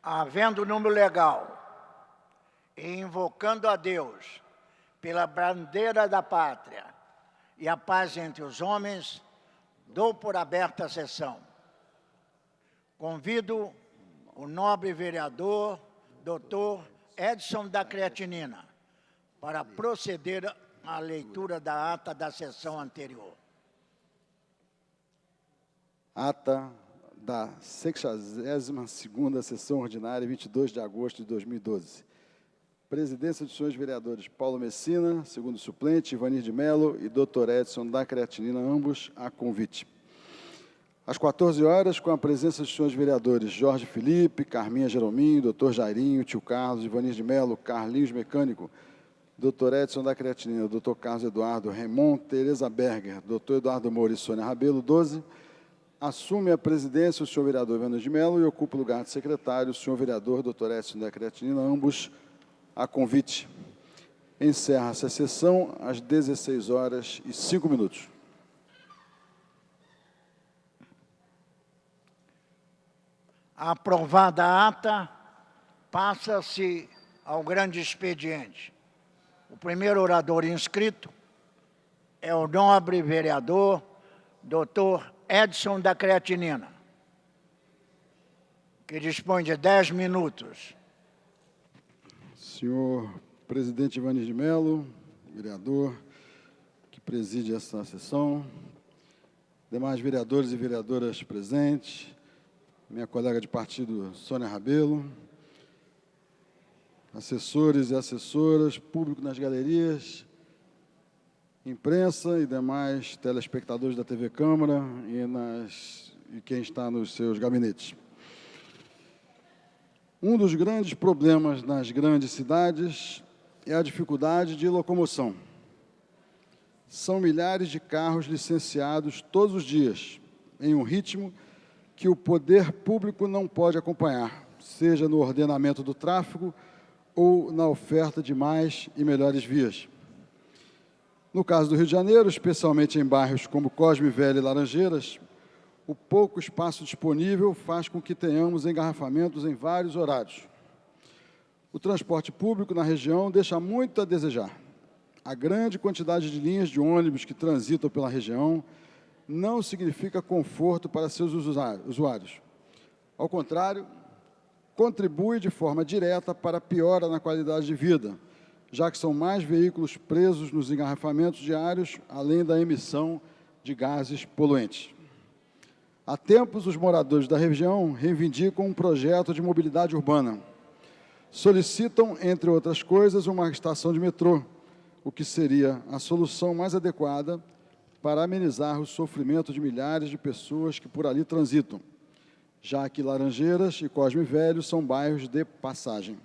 Havendo número legal e invocando a Deus pela bandeira da pátria e a paz entre os homens, dou por aberta a sessão. Convido o nobre vereador, doutor Edson da Creatinina, para proceder à leitura da ata da sessão anterior. Ata da 62ª Sessão Ordinária, 22 de agosto de 2012. Presidência dos senhores vereadores Paulo Messina, segundo suplente, Ivanir de Mello e Dr. Edson da Creatinina, ambos a convite. Às 14 horas, com a presença dos senhores vereadores Jorge Felipe, Carminha Jerominho, Dr. Jairinho, Tio Carlos, Ivanir de Mello, Carlinhos Mecânico, Dr. Edson da Creatinina, Dr. Carlos Eduardo, Raymond, Tereza Berger, Dr. Eduardo Moura e Sônia Rabelo, 12, assume a presidência o senhor vereador Ivanir de Mello e ocupa o lugar de secretário o senhor vereador Dr. Edson da Creatinina, ambos a convite. Encerra-se a sessão às 16 horas e 5 minutos. Aprovada a ata, passa-se ao grande expediente. O primeiro orador inscrito é o nobre vereador Dr. Edson da Creatinina, que dispõe de 10 minutos. Senhor presidente Ivanir de Mello, vereador que preside esta sessão, demais vereadores e vereadoras presentes, minha colega de partido Sônia Rabelo, assessores e assessoras, público nas galerias, imprensa e demais telespectadores da TV Câmara e quem está nos seus gabinetes. Um dos grandes problemas nas grandes cidades é a dificuldade de locomoção. São milhares de carros licenciados todos os dias, em um ritmo que o poder público não pode acompanhar, seja no ordenamento do tráfego ou na oferta de mais e melhores vias. No caso do Rio de Janeiro, especialmente em bairros como Cosme Velho e Laranjeiras, o pouco espaço disponível faz com que tenhamos engarrafamentos em vários horários. O transporte público na região deixa muito a desejar. A grande quantidade de linhas de ônibus que transitam pela região não significa conforto para seus usuários. Ao contrário, contribui de forma direta para a piora na qualidade de vida, já que são mais veículos presos nos engarrafamentos diários, além da emissão de gases poluentes. Há tempos, os moradores da região reivindicam um projeto de mobilidade urbana. Solicitam, entre outras coisas, uma estação de metrô, o que seria a solução mais adequada para amenizar o sofrimento de milhares de pessoas que por ali transitam, já que Laranjeiras e Cosme Velho são bairros de passagem.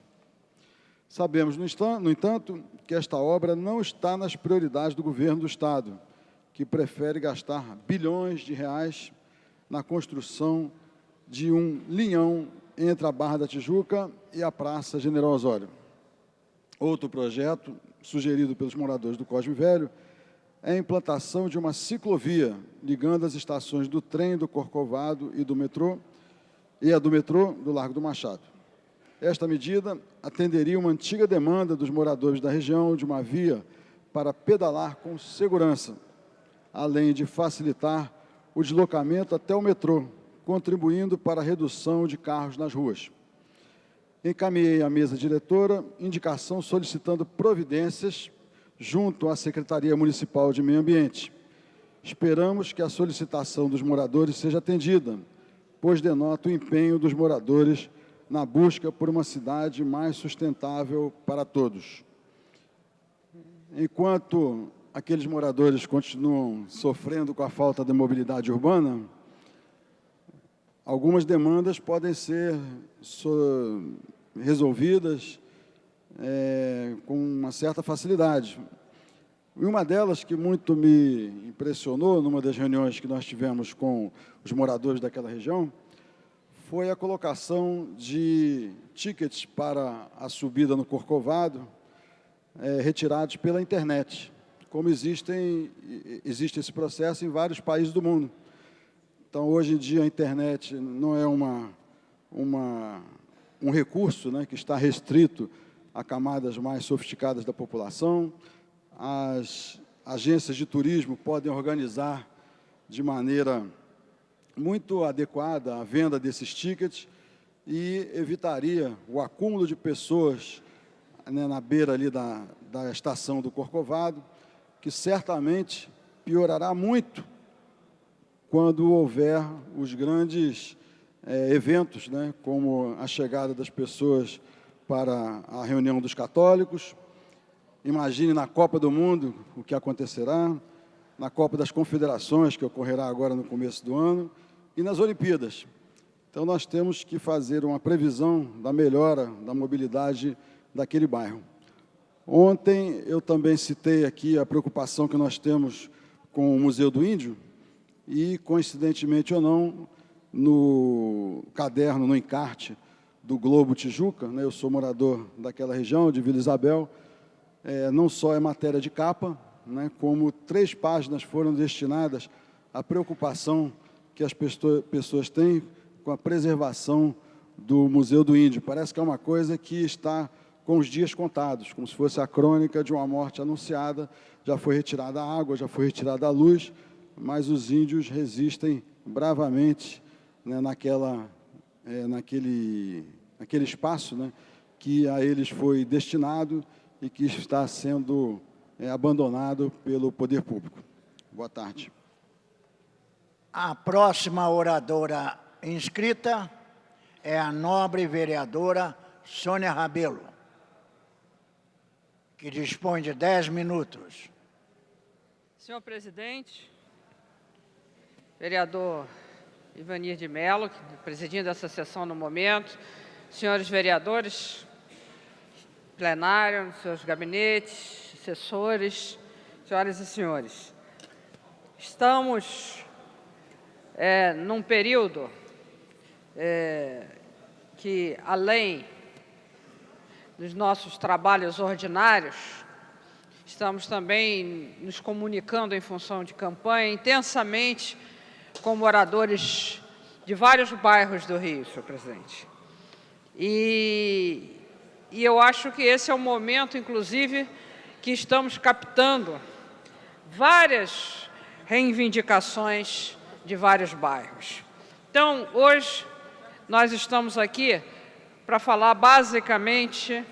Sabemos, no entanto, que esta obra não está nas prioridades do governo do Estado, que prefere gastar bilhões de reais na construção de um linhão entre a Barra da Tijuca e a Praça General Osório. Outro projeto, sugerido pelos moradores do Cosme Velho, é a implantação de uma ciclovia ligando as estações do trem do Corcovado e do metrô, e a do metrô do Largo do Machado. Esta medida atenderia uma antiga demanda dos moradores da região de uma via para pedalar com segurança, além de facilitar o deslocamento até o metrô, contribuindo para a redução de carros nas ruas. Encaminhei à mesa diretora indicação solicitando providências junto à Secretaria Municipal de Meio Ambiente. Esperamos que a solicitação dos moradores seja atendida, pois denota o empenho dos moradores na busca por uma cidade mais sustentável para todos. Enquanto aqueles moradores continuam sofrendo com a falta de mobilidade urbana, algumas demandas podem ser resolvidas com uma certa facilidade. E uma delas que muito me impressionou, numa das reuniões que nós tivemos com os moradores daquela região, foi a colocação de tickets para a subida no Corcovado, retirados pela internet, como existe esse processo em vários países do mundo. Então, hoje em dia, a internet não é um recurso, né, que está restrito a camadas mais sofisticadas da população. As agências de turismo podem organizar de maneira muito adequada a venda desses tickets e evitaria o acúmulo de pessoas, né, na beira ali da estação do Corcovado, que certamente piorará muito quando houver os grandes eventos, né, como a chegada das pessoas para a reunião dos católicos. Imagine na Copa do Mundo o que acontecerá, na Copa das Confederações, que ocorrerá agora no começo do ano, e nas Olimpíadas. Então, nós temos que fazer uma previsão da melhora da mobilidade daquele bairro. Ontem, eu também citei aqui a preocupação que nós temos com o Museu do Índio, e, coincidentemente ou não, no caderno, no encarte do Globo Tijuca, né, eu sou morador daquela região, de Vila Isabel, não só é matéria de capa, né, como 3 páginas foram destinadas à preocupação que as pessoas têm com a preservação do Museu do Índio. Parece que é uma coisa que está com os dias contados, como se fosse a crônica de uma morte anunciada. Já foi retirada a água, já foi retirada a luz, mas os índios resistem bravamente, né, naquele espaço, né, que a eles foi destinado e que está sendo abandonado pelo poder público. Boa tarde. A próxima oradora inscrita é a nobre vereadora Sônia Rabelo, que dispõe de 10 minutos. Senhor presidente, vereador Ivanir de Mello, presidindo essa sessão no momento, senhores vereadores, plenário, seus gabinetes, assessores, senhoras e senhores, estamos num período que, além dos nossos trabalhos ordinários, estamos também nos comunicando em função de campanha intensamente com moradores de vários bairros do Rio, senhor presidente. E eu acho que esse é o momento, inclusive, que estamos captando várias reivindicações de vários bairros. Então, hoje, nós estamos aqui para falar basicamente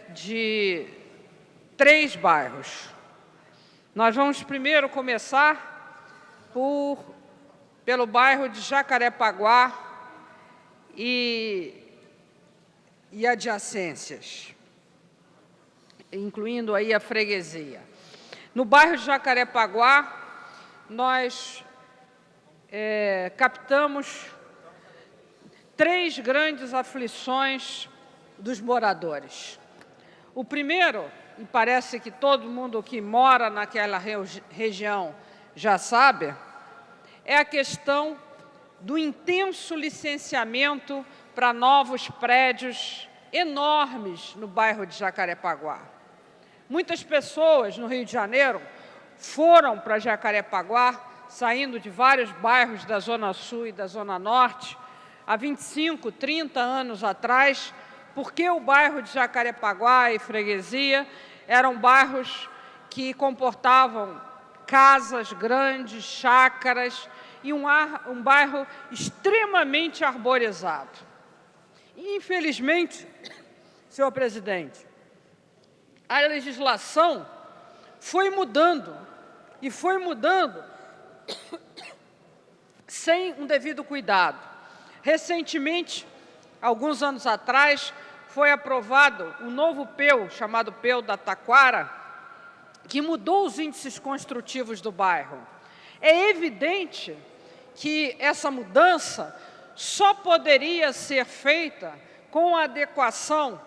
de 3 bairros. Nós vamos primeiro começar pelo bairro de Jacarepaguá e adjacências, incluindo aí a freguesia. No bairro de Jacarepaguá, nós captamos 3 grandes aflições dos moradores. O primeiro, e parece que todo mundo que mora naquela região já sabe, é a questão do intenso licenciamento para novos prédios enormes no bairro de Jacarepaguá. Muitas pessoas no Rio de Janeiro foram para Jacarepaguá, saindo de vários bairros da Zona Sul e da Zona Norte, há 25, 30 anos atrás, porque o bairro de Jacarepaguá e freguesia eram bairros que comportavam casas grandes, chácaras, e um bairro extremamente arborizado. E, infelizmente, senhor presidente, a legislação foi mudando, e foi mudando sem um devido cuidado. Recentemente, alguns anos atrás, foi aprovado um novo PEU, chamado PEU da Taquara, que mudou os índices construtivos do bairro. É evidente que essa mudança só poderia ser feita com adequação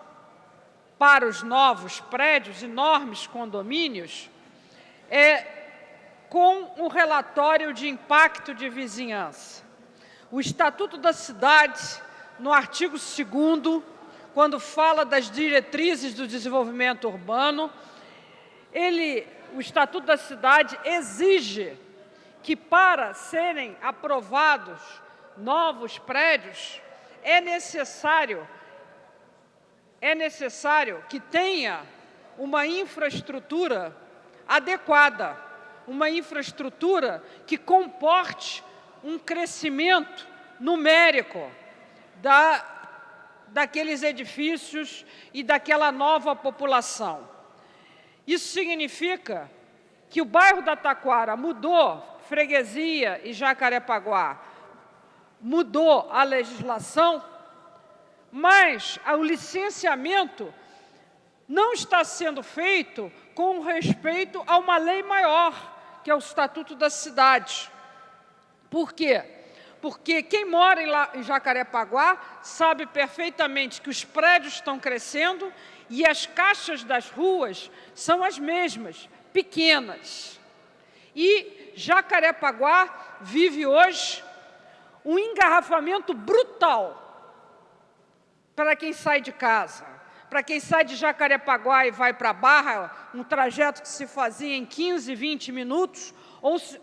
para os novos prédios, enormes condomínios, com um relatório de impacto de vizinhança. O Estatuto da Cidade, no artigo 2º, quando fala das diretrizes do desenvolvimento urbano, o Estatuto da Cidade exige que, para serem aprovados novos prédios, é necessário que tenha uma infraestrutura adequada, uma infraestrutura que comporte um crescimento numérico daqueles edifícios e daquela nova população. Isso significa que o bairro da Taquara mudou, Freguesia e Jacarepaguá, mudou a legislação, mas o licenciamento não está sendo feito com respeito a uma lei maior, que é o Estatuto da Cidade. Por quê? Porque quem mora em Jacarepaguá sabe perfeitamente que os prédios estão crescendo e as caixas das ruas são as mesmas, pequenas. E Jacarepaguá vive hoje um engarrafamento brutal para quem sai de casa. Para quem sai de Jacarepaguá e vai para a Barra, um trajeto que se fazia em 15, 20 minutos,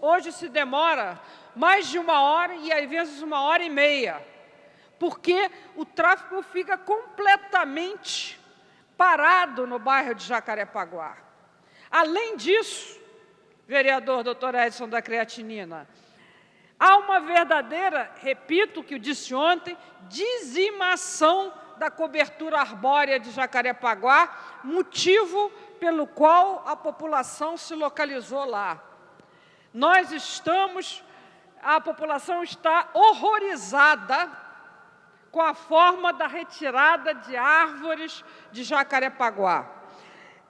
hoje se demora mais de 1 hora e às vezes 1h30, porque o tráfego fica completamente parado no bairro de Jacarepaguá. Além disso, vereador Dr. Edson da Creatinina, há uma verdadeira, repito o que eu disse ontem, dizimação da cobertura arbórea de Jacarepaguá, motivo pelo qual a população se localizou lá. A população está horrorizada com a forma da retirada de árvores de Jacarepaguá.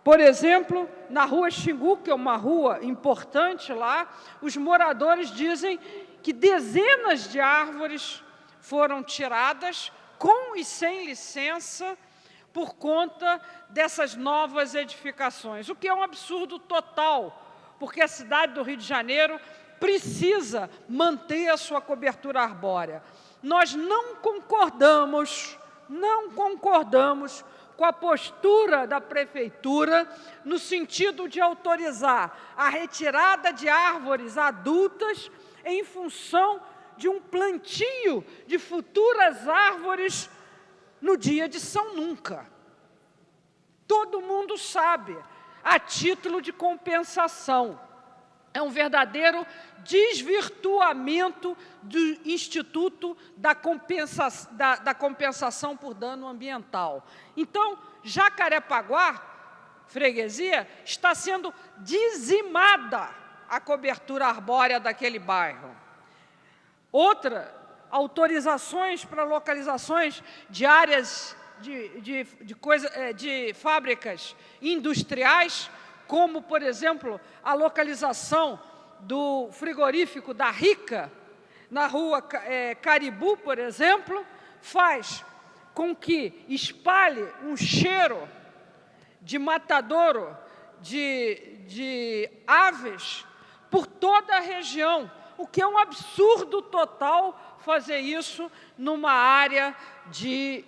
Por exemplo, na rua Xingu, que é uma rua importante lá, os moradores dizem que dezenas de árvores foram tiradas com e sem licença, por conta dessas novas edificações, o que é um absurdo total, porque a cidade do Rio de Janeiro precisa manter a sua cobertura arbórea. Nós não concordamos com a postura da Prefeitura no sentido de autorizar a retirada de árvores adultas em função de um plantio de futuras árvores no dia de São Nunca. Todo mundo sabe, a título de compensação. É um verdadeiro desvirtuamento do Instituto da Compensação por Dano Ambiental. Então, Jacarepaguá, freguesia, está sendo dizimada a cobertura arbórea daquele bairro. Outra, autorizações para localizações de áreas de fábricas industriais, como, por exemplo, a localização do frigorífico da Rica, na rua Caribu, por exemplo, faz com que espalhe um cheiro de matadouro de aves por toda a região, o que é um absurdo total fazer isso numa área de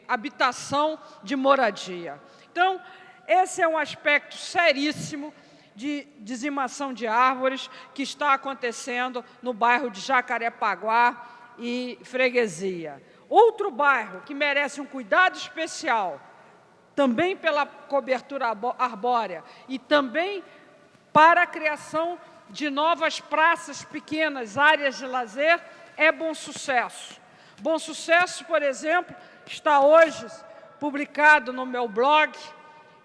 habitação, de moradia. Então, esse é um aspecto seríssimo de dizimação de árvores que está acontecendo no bairro de Jacarepaguá e freguesia. Outro bairro que merece um cuidado especial, também pela cobertura arbórea e também para a criação de novas praças pequenas, áreas de lazer, é Bom Sucesso. Bom Sucesso, por exemplo, está hoje publicado no meu blog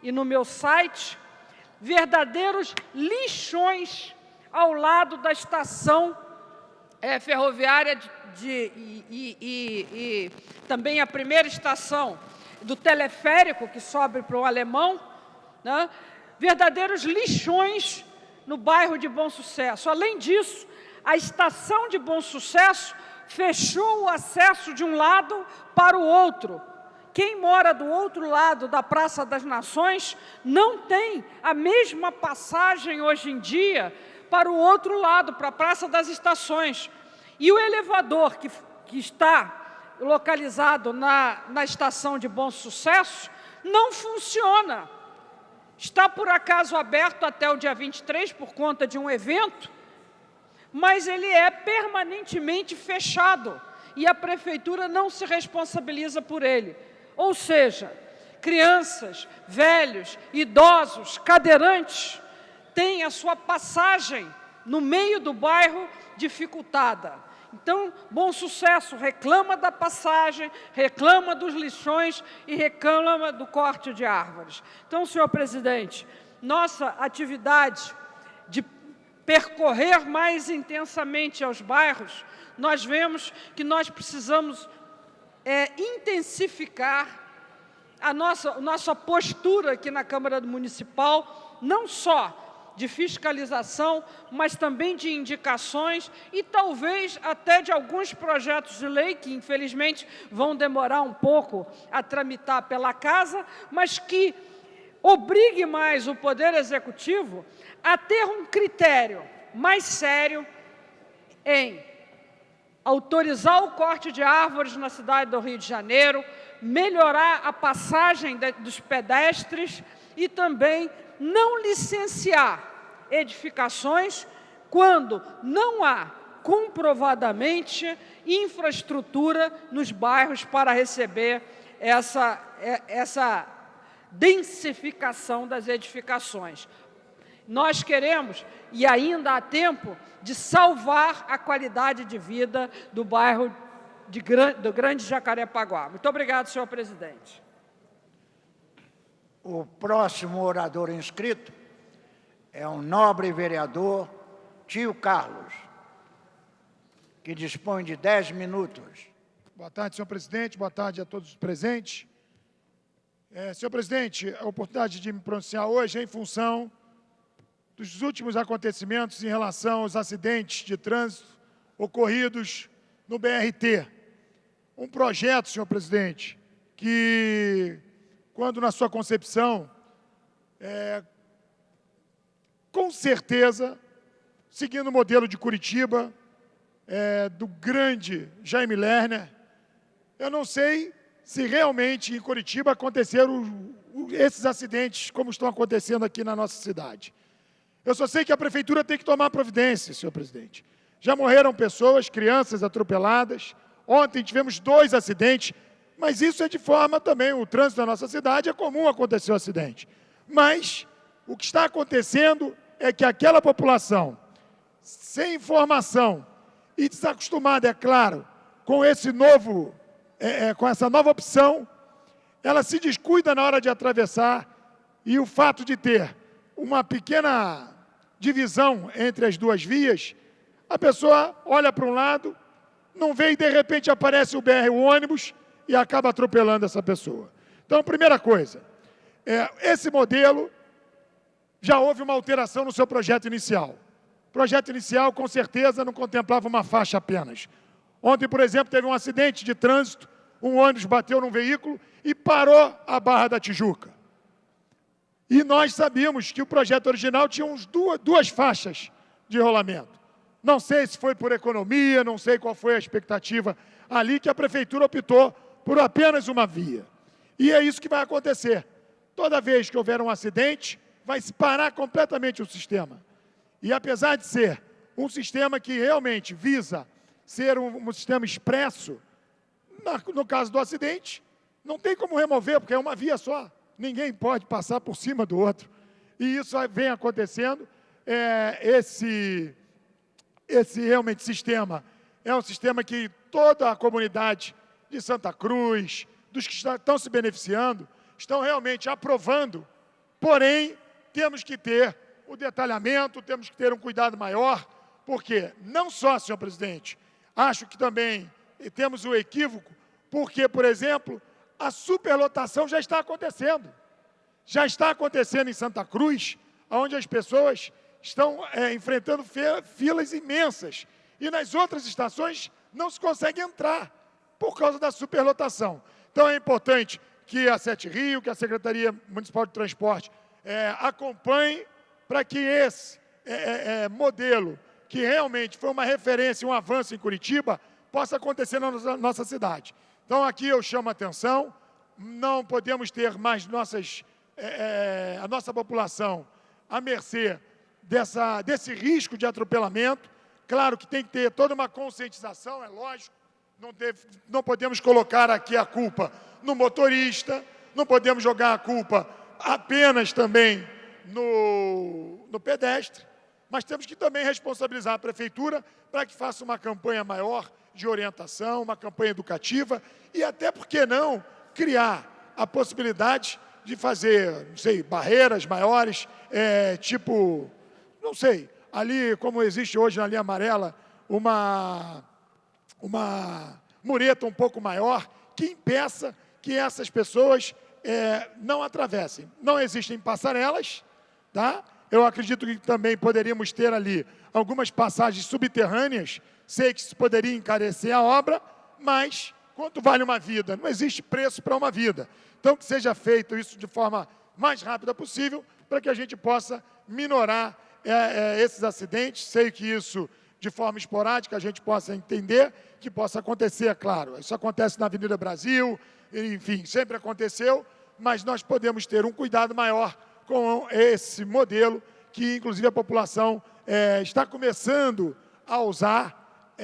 e no meu site, verdadeiros lixões ao lado da estação ferroviária e também a primeira estação do teleférico que sobe para o Alemão, né? Verdadeiros lixões no bairro de Bom Sucesso. Além disso, a estação de Bom Sucesso fechou o acesso de um lado para o outro. Quem mora do outro lado da Praça das Nações não tem a mesma passagem hoje em dia para o outro lado, para a Praça das Estações. E o elevador que está localizado na estação de Bom Sucesso não funciona. Está, por acaso, aberto até o dia 23 por conta de um evento, mas ele é permanentemente fechado e a prefeitura não se responsabiliza por ele. Ou seja, crianças, velhos, idosos, cadeirantes têm a sua passagem no meio do bairro dificultada. Então, Bom Sucesso reclama da passagem, reclama dos lixões e reclama do corte de árvores. Então, senhor presidente, nossa atividade de percorrer mais intensamente aos bairros, nós vemos que nós precisamos intensificar a nossa postura aqui na Câmara Municipal, não só de fiscalização, mas também de indicações e talvez até de alguns projetos de lei que, infelizmente, vão demorar um pouco a tramitar pela Casa, mas que obrigue mais o Poder Executivo a ter um critério mais sério em autorizar o corte de árvores na cidade do Rio de Janeiro, melhorar a passagem dos pedestres e também não licenciar edificações quando não há comprovadamente infraestrutura nos bairros para receber essa densificação das edificações. Nós queremos, e ainda há tempo, de salvar a qualidade de vida do bairro do Grande Jacarepaguá. Muito obrigado, senhor presidente. O próximo orador inscrito é o nobre vereador Tio Carlos, que dispõe de 10 minutos. Boa tarde, senhor presidente. Boa tarde a todos os presentes. Senhor presidente, a oportunidade de me pronunciar hoje é em função dos últimos acontecimentos em relação aos acidentes de trânsito ocorridos no BRT. Um projeto, senhor presidente, que, quando na sua concepção, com certeza, seguindo o modelo de Curitiba, do grande Jaime Lerner, eu não sei se realmente em Curitiba aconteceram esses acidentes como estão acontecendo aqui na nossa cidade. Eu só sei que a prefeitura tem que tomar providência, senhor presidente. Já morreram pessoas, crianças atropeladas. Ontem tivemos 2 acidentes, mas isso é de forma também, o trânsito da nossa cidade é comum acontecer um acidente. Mas o que está acontecendo é que aquela população, sem informação e desacostumada, é claro, com esse novo, com essa nova opção, ela se descuida na hora de atravessar e o fato de ter uma pequena divisão entre as 2 vias, a pessoa olha para um lado, não vê e de repente aparece o BR, o ônibus, e acaba atropelando essa pessoa. Então, primeira coisa, esse modelo já houve uma alteração no seu projeto inicial. O projeto inicial, com certeza, não contemplava uma faixa apenas. Ontem, por exemplo, teve um acidente de trânsito, um ônibus bateu num veículo e parou a Barra da Tijuca. E nós sabíamos que o projeto original tinha 2 faixas de rolamento. Não sei se foi por economia, não sei qual foi a expectativa ali, que a prefeitura optou por apenas uma via. E é isso que vai acontecer. Toda vez que houver um acidente, vai se parar completamente o sistema. E apesar de ser um sistema que realmente visa ser um sistema expresso, no caso do acidente, não tem como remover, porque é uma via só. Ninguém pode passar por cima do outro. E isso vem acontecendo. Esse realmente sistema é um sistema que toda a comunidade de Santa Cruz, dos que estão se beneficiando, estão realmente aprovando. Porém, temos que ter o detalhamento, temos que ter um cuidado maior, porque não só, senhor presidente, acho que também temos o equívoco, porque, por exemplo, a superlotação já está acontecendo. Já está acontecendo em Santa Cruz, onde as pessoas estão enfrentando filas imensas. E nas outras estações não se consegue entrar por causa da superlotação. Então é importante que a Sete Rio, que a Secretaria Municipal de Transporte acompanhe para que esse modelo, que realmente foi uma referência, um avanço em Curitiba, possa acontecer na nossa cidade. Então aqui eu chamo a atenção, não podemos ter mais a nossa população à mercê desse risco de atropelamento. claro que tem que ter toda uma conscientização, é lógico, não podemos colocar aqui a culpa no motorista, não podemos jogar a culpa apenas também no pedestre, mas temos que também responsabilizar a prefeitura para que faça uma campanha maior de orientação, uma campanha educativa e até, por que não, criar a possibilidade de fazer, não sei, barreiras maiores, tipo, não sei, ali como existe hoje na linha amarela, uma mureta um pouco maior que impeça que essas pessoas não atravessem. Não existem passarelas, tá? Eu acredito que também poderíamos ter ali algumas passagens subterrâneas, sei que isso poderia encarecer a obra, mas quanto vale uma vida? Não existe preço para uma vida. Então, que seja feito isso de forma mais rápida possível, para que a gente possa minorar esses acidentes. Sei que isso, de forma esporádica, a gente possa entender que possa acontecer, é claro. Isso acontece na Avenida Brasil, enfim, sempre aconteceu, mas nós podemos ter um cuidado maior com esse modelo que, inclusive, a população está começando a usar,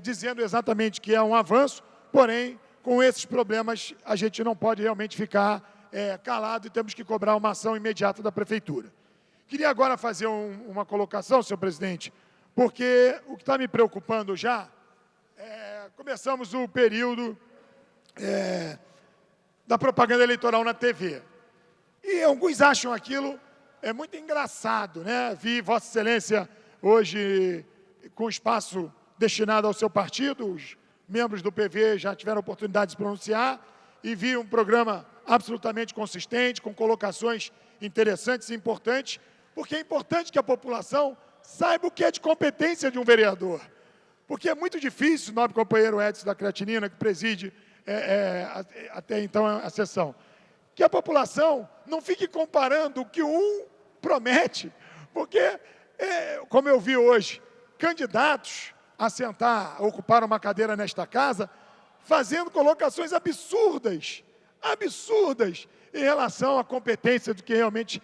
dizendo exatamente que é um avanço, porém, com esses problemas, a gente não pode realmente ficar calado e temos que cobrar uma ação imediata da Prefeitura. Queria agora fazer uma colocação, senhor presidente, porque o que está me preocupando já, começamos o período da propaganda eleitoral na TV. E alguns acham aquilo muito engraçado, né? Vi Vossa Excelência hoje com espaço destinado ao seu partido, os membros do PV já tiveram oportunidade de se pronunciar, e vi um programa absolutamente consistente, com colocações interessantes e importantes, porque é importante que a população saiba o que é de competência de um vereador. Porque é muito difícil, nobre companheiro Edson da Creatinina, que preside até então a sessão, que a população não fique comparando o que um promete, porque, como eu vi hoje, candidatos a sentar, a ocupar uma cadeira nesta casa, fazendo colocações absurdas em relação à competência do que realmente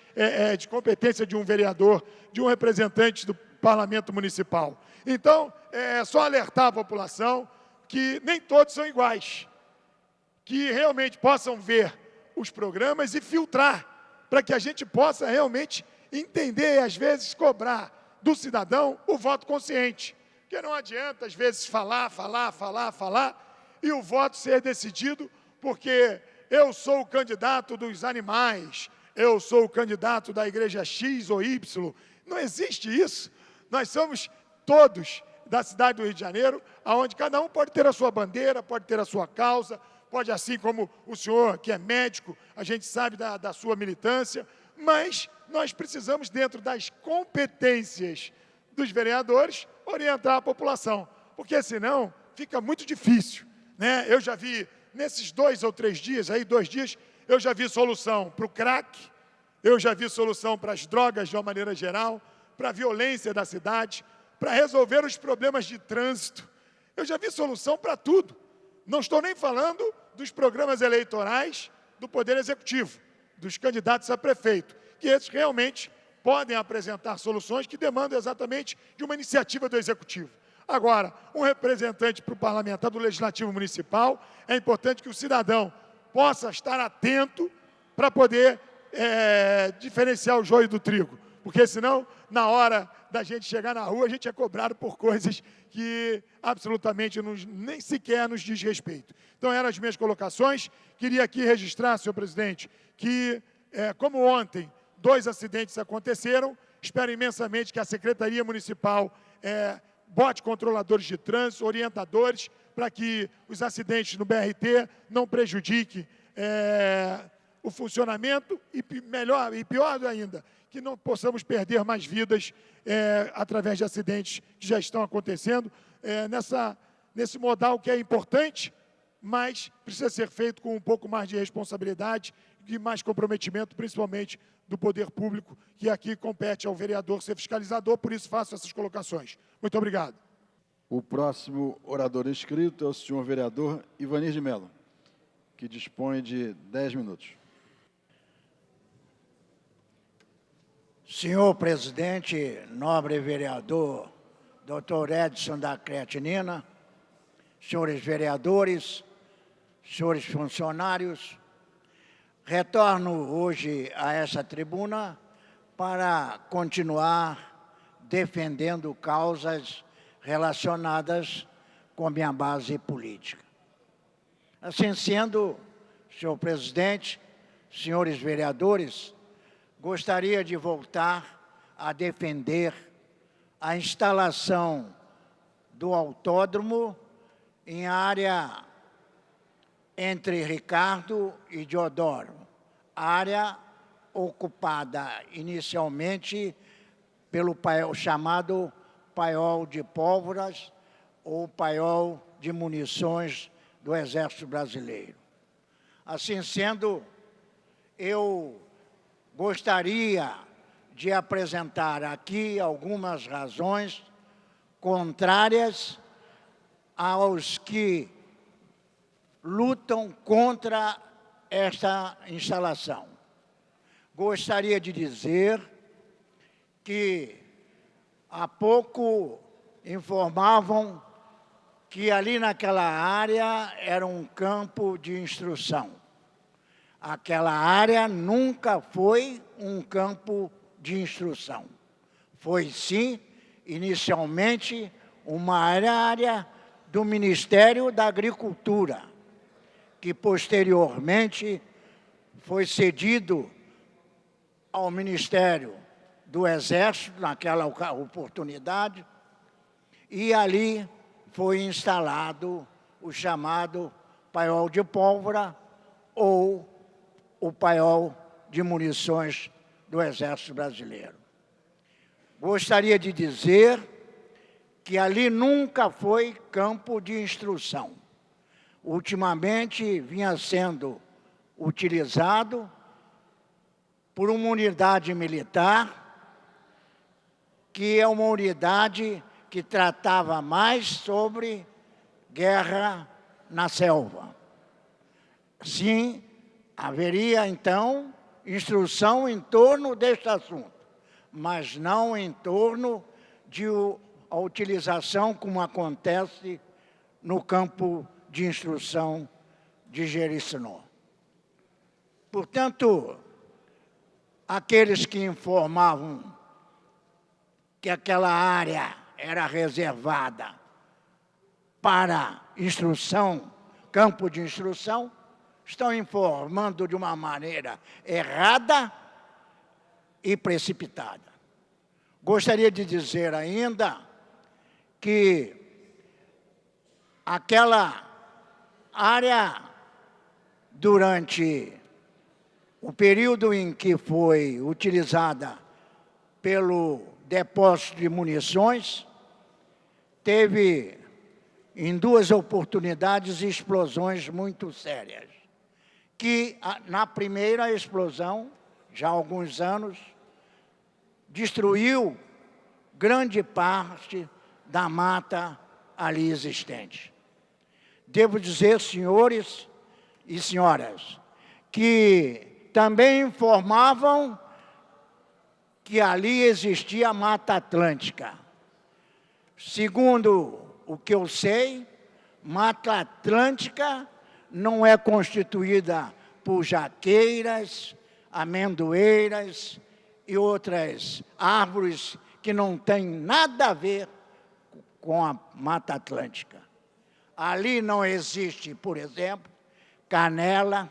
de competência de um vereador, de um representante do parlamento municipal. Então, é só alertar a população que nem todos são iguais, que realmente possam ver os programas e filtrar, para que a gente possa realmente entender e, às vezes, cobrar do cidadão o voto consciente. Porque não adianta, às vezes, falar, e o voto ser decidido porque eu sou o candidato dos animais, eu sou o candidato da igreja X ou Y. Não existe isso. Nós somos todos da cidade do Rio de Janeiro, onde cada um pode ter a sua bandeira, pode ter a sua causa, pode, assim como o senhor, que é médico, a gente sabe da sua militância, mas nós precisamos, dentro das competências dos vereadores, orientar a população, porque senão fica muito difícil, né? Eu já vi, nesses 2 ou 3 dias, 2 dias, eu já vi solução para o crack, eu já vi solução para as drogas de uma maneira geral, para a violência da cidade, para resolver os problemas de trânsito. Eu já vi solução para tudo. Não estou nem falando dos programas eleitorais do Poder Executivo, dos candidatos a prefeito, que esses realmente podem apresentar soluções que demandam exatamente de uma iniciativa do Executivo. Agora, um representante para o parlamentar do Legislativo Municipal, é importante que o cidadão possa estar atento para poder diferenciar o joio do trigo, porque senão, na hora da gente chegar na rua, a gente é cobrado por coisas que absolutamente nem sequer nos diz respeito. Então, eram as minhas colocações. Queria aqui registrar, senhor presidente, que, como ontem, 2 acidentes aconteceram, espero imensamente que a Secretaria Municipal bote controladores de trânsito, orientadores, para que os acidentes no BRT não prejudiquem o funcionamento e, melhor e pior ainda, que não possamos perder mais vidas através de acidentes que já estão acontecendo nesse modal que é importante, mas precisa ser feito com um pouco mais de responsabilidade e mais comprometimento, principalmente do poder público, que aqui compete ao vereador ser fiscalizador, por isso faço essas colocações. Muito obrigado. O próximo orador inscrito é o senhor vereador Ivanir de Mello, que dispõe de 10 minutos. Senhor presidente, nobre vereador Dr. Edson da Creatinina, senhores vereadores, senhores funcionários, retorno hoje a essa tribuna para continuar defendendo causas relacionadas com minha base política. Assim sendo, senhor presidente, senhores vereadores, gostaria de voltar a defender a instalação do autódromo em área entre Ricardo e Deodoro, área ocupada inicialmente pelo chamado paiol de pólvoras ou paiol de munições do Exército Brasileiro. Assim sendo, eu gostaria de apresentar aqui algumas razões contrárias aos que lutam contra esta instalação. Gostaria de dizer que há pouco informavam que ali naquela área era um campo de instrução. Aquela área nunca foi um campo de instrução. Foi, sim, inicialmente, uma área do Ministério da Agricultura, que posteriormente foi cedido ao Ministério do Exército, naquela oportunidade, e ali foi instalado o chamado paiol de pólvora ou o paiol de munições do Exército Brasileiro. Gostaria de dizer que ali nunca foi campo de instrução. Ultimamente vinha sendo utilizado por uma unidade militar, que é uma unidade que tratava mais sobre guerra na selva. Sim, haveria, então, instrução em torno deste assunto, mas não em torno de a utilização como acontece no campo de instrução de Jericinó. Portanto, aqueles que informavam que aquela área era reservada para instrução, campo de instrução, estão informando de uma maneira errada e precipitada. Gostaria de dizer ainda que aquela área, durante o período em que foi utilizada pelo depósito de munições, teve, em 2 oportunidades, explosões muito sérias, que, na primeira explosão, já há alguns anos, destruiu grande parte da mata ali existente. Devo dizer, senhores e senhoras, que também informavam que ali existia a Mata Atlântica. Segundo o que eu sei, Mata Atlântica não é constituída por jaqueiras, amendoeiras e outras árvores que não têm nada a ver com a Mata Atlântica. Ali não existe, por exemplo, canela,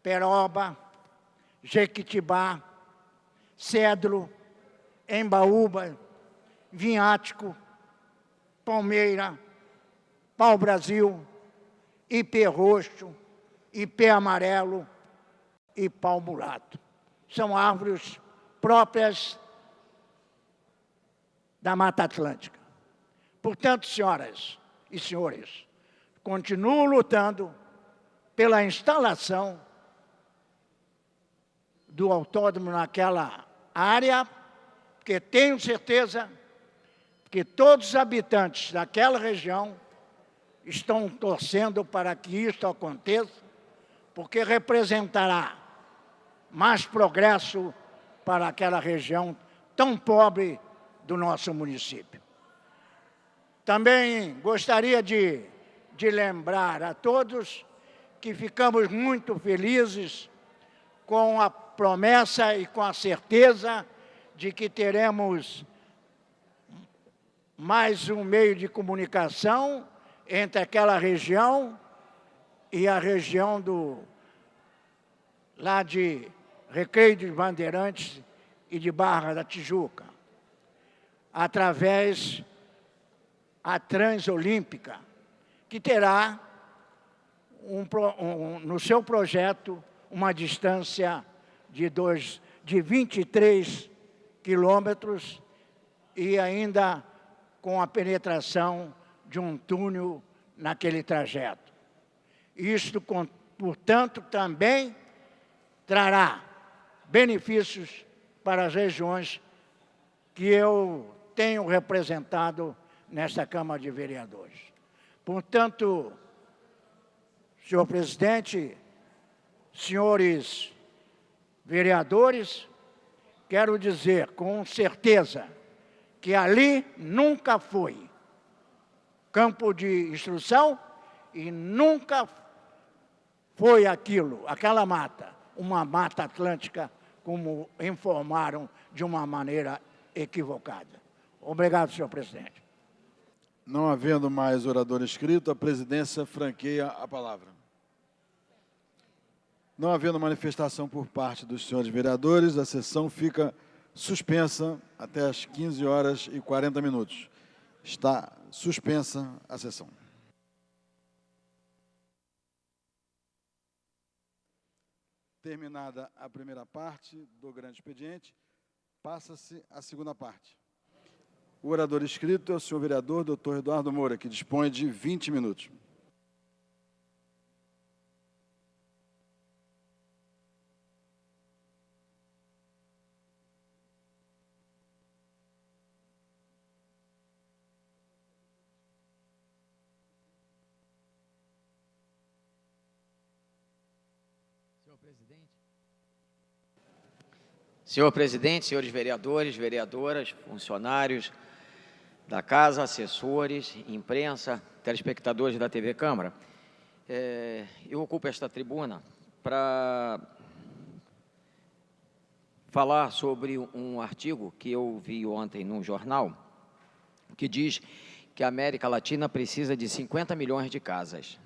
peroba, jequitibá, cedro, embaúba, vinhático, palmeira, pau-brasil, ipê roxo, ipê amarelo e pau-mulato. São árvores próprias da Mata Atlântica. Portanto, senhoras e senhores, continuo lutando pela instalação do autódromo naquela área, porque tenho certeza que todos os habitantes daquela região estão torcendo para que isto aconteça, porque representará mais progresso para aquela região tão pobre do nosso município. Também gostaria de lembrar a todos que ficamos muito felizes com a promessa e com a certeza de que teremos mais um meio de comunicação entre aquela região e a região lá de Recreio dos Bandeirantes e de Barra da Tijuca, através a Transolímpica, que terá no seu projeto uma distância de 23 quilômetros e ainda com a penetração de um túnel naquele trajeto. Isto, portanto, também trará benefícios para as regiões que eu tenho representado nesta Câmara de Vereadores. Portanto, senhor presidente, senhores vereadores, quero dizer com certeza que ali nunca foi campo de instrução e nunca foi aquela mata, uma mata atlântica, como informaram de uma maneira equivocada. Obrigado, senhor presidente. Não havendo mais orador inscrito, a presidência franqueia a palavra. Não havendo manifestação por parte dos senhores vereadores, a sessão fica suspensa até às 15h40. Está suspensa a sessão. Terminada a primeira parte do grande expediente, passa-se a segunda parte. O orador inscrito é o senhor vereador Dr. Eduardo Moura, que dispõe de 20 minutos. Senhor presidente, senhores vereadores, vereadoras, funcionários da Casa, assessores, imprensa, telespectadores da TV Câmara, eu ocupo esta tribuna para falar sobre um artigo que eu vi ontem num jornal, que diz que a América Latina precisa de 50 milhões de casas.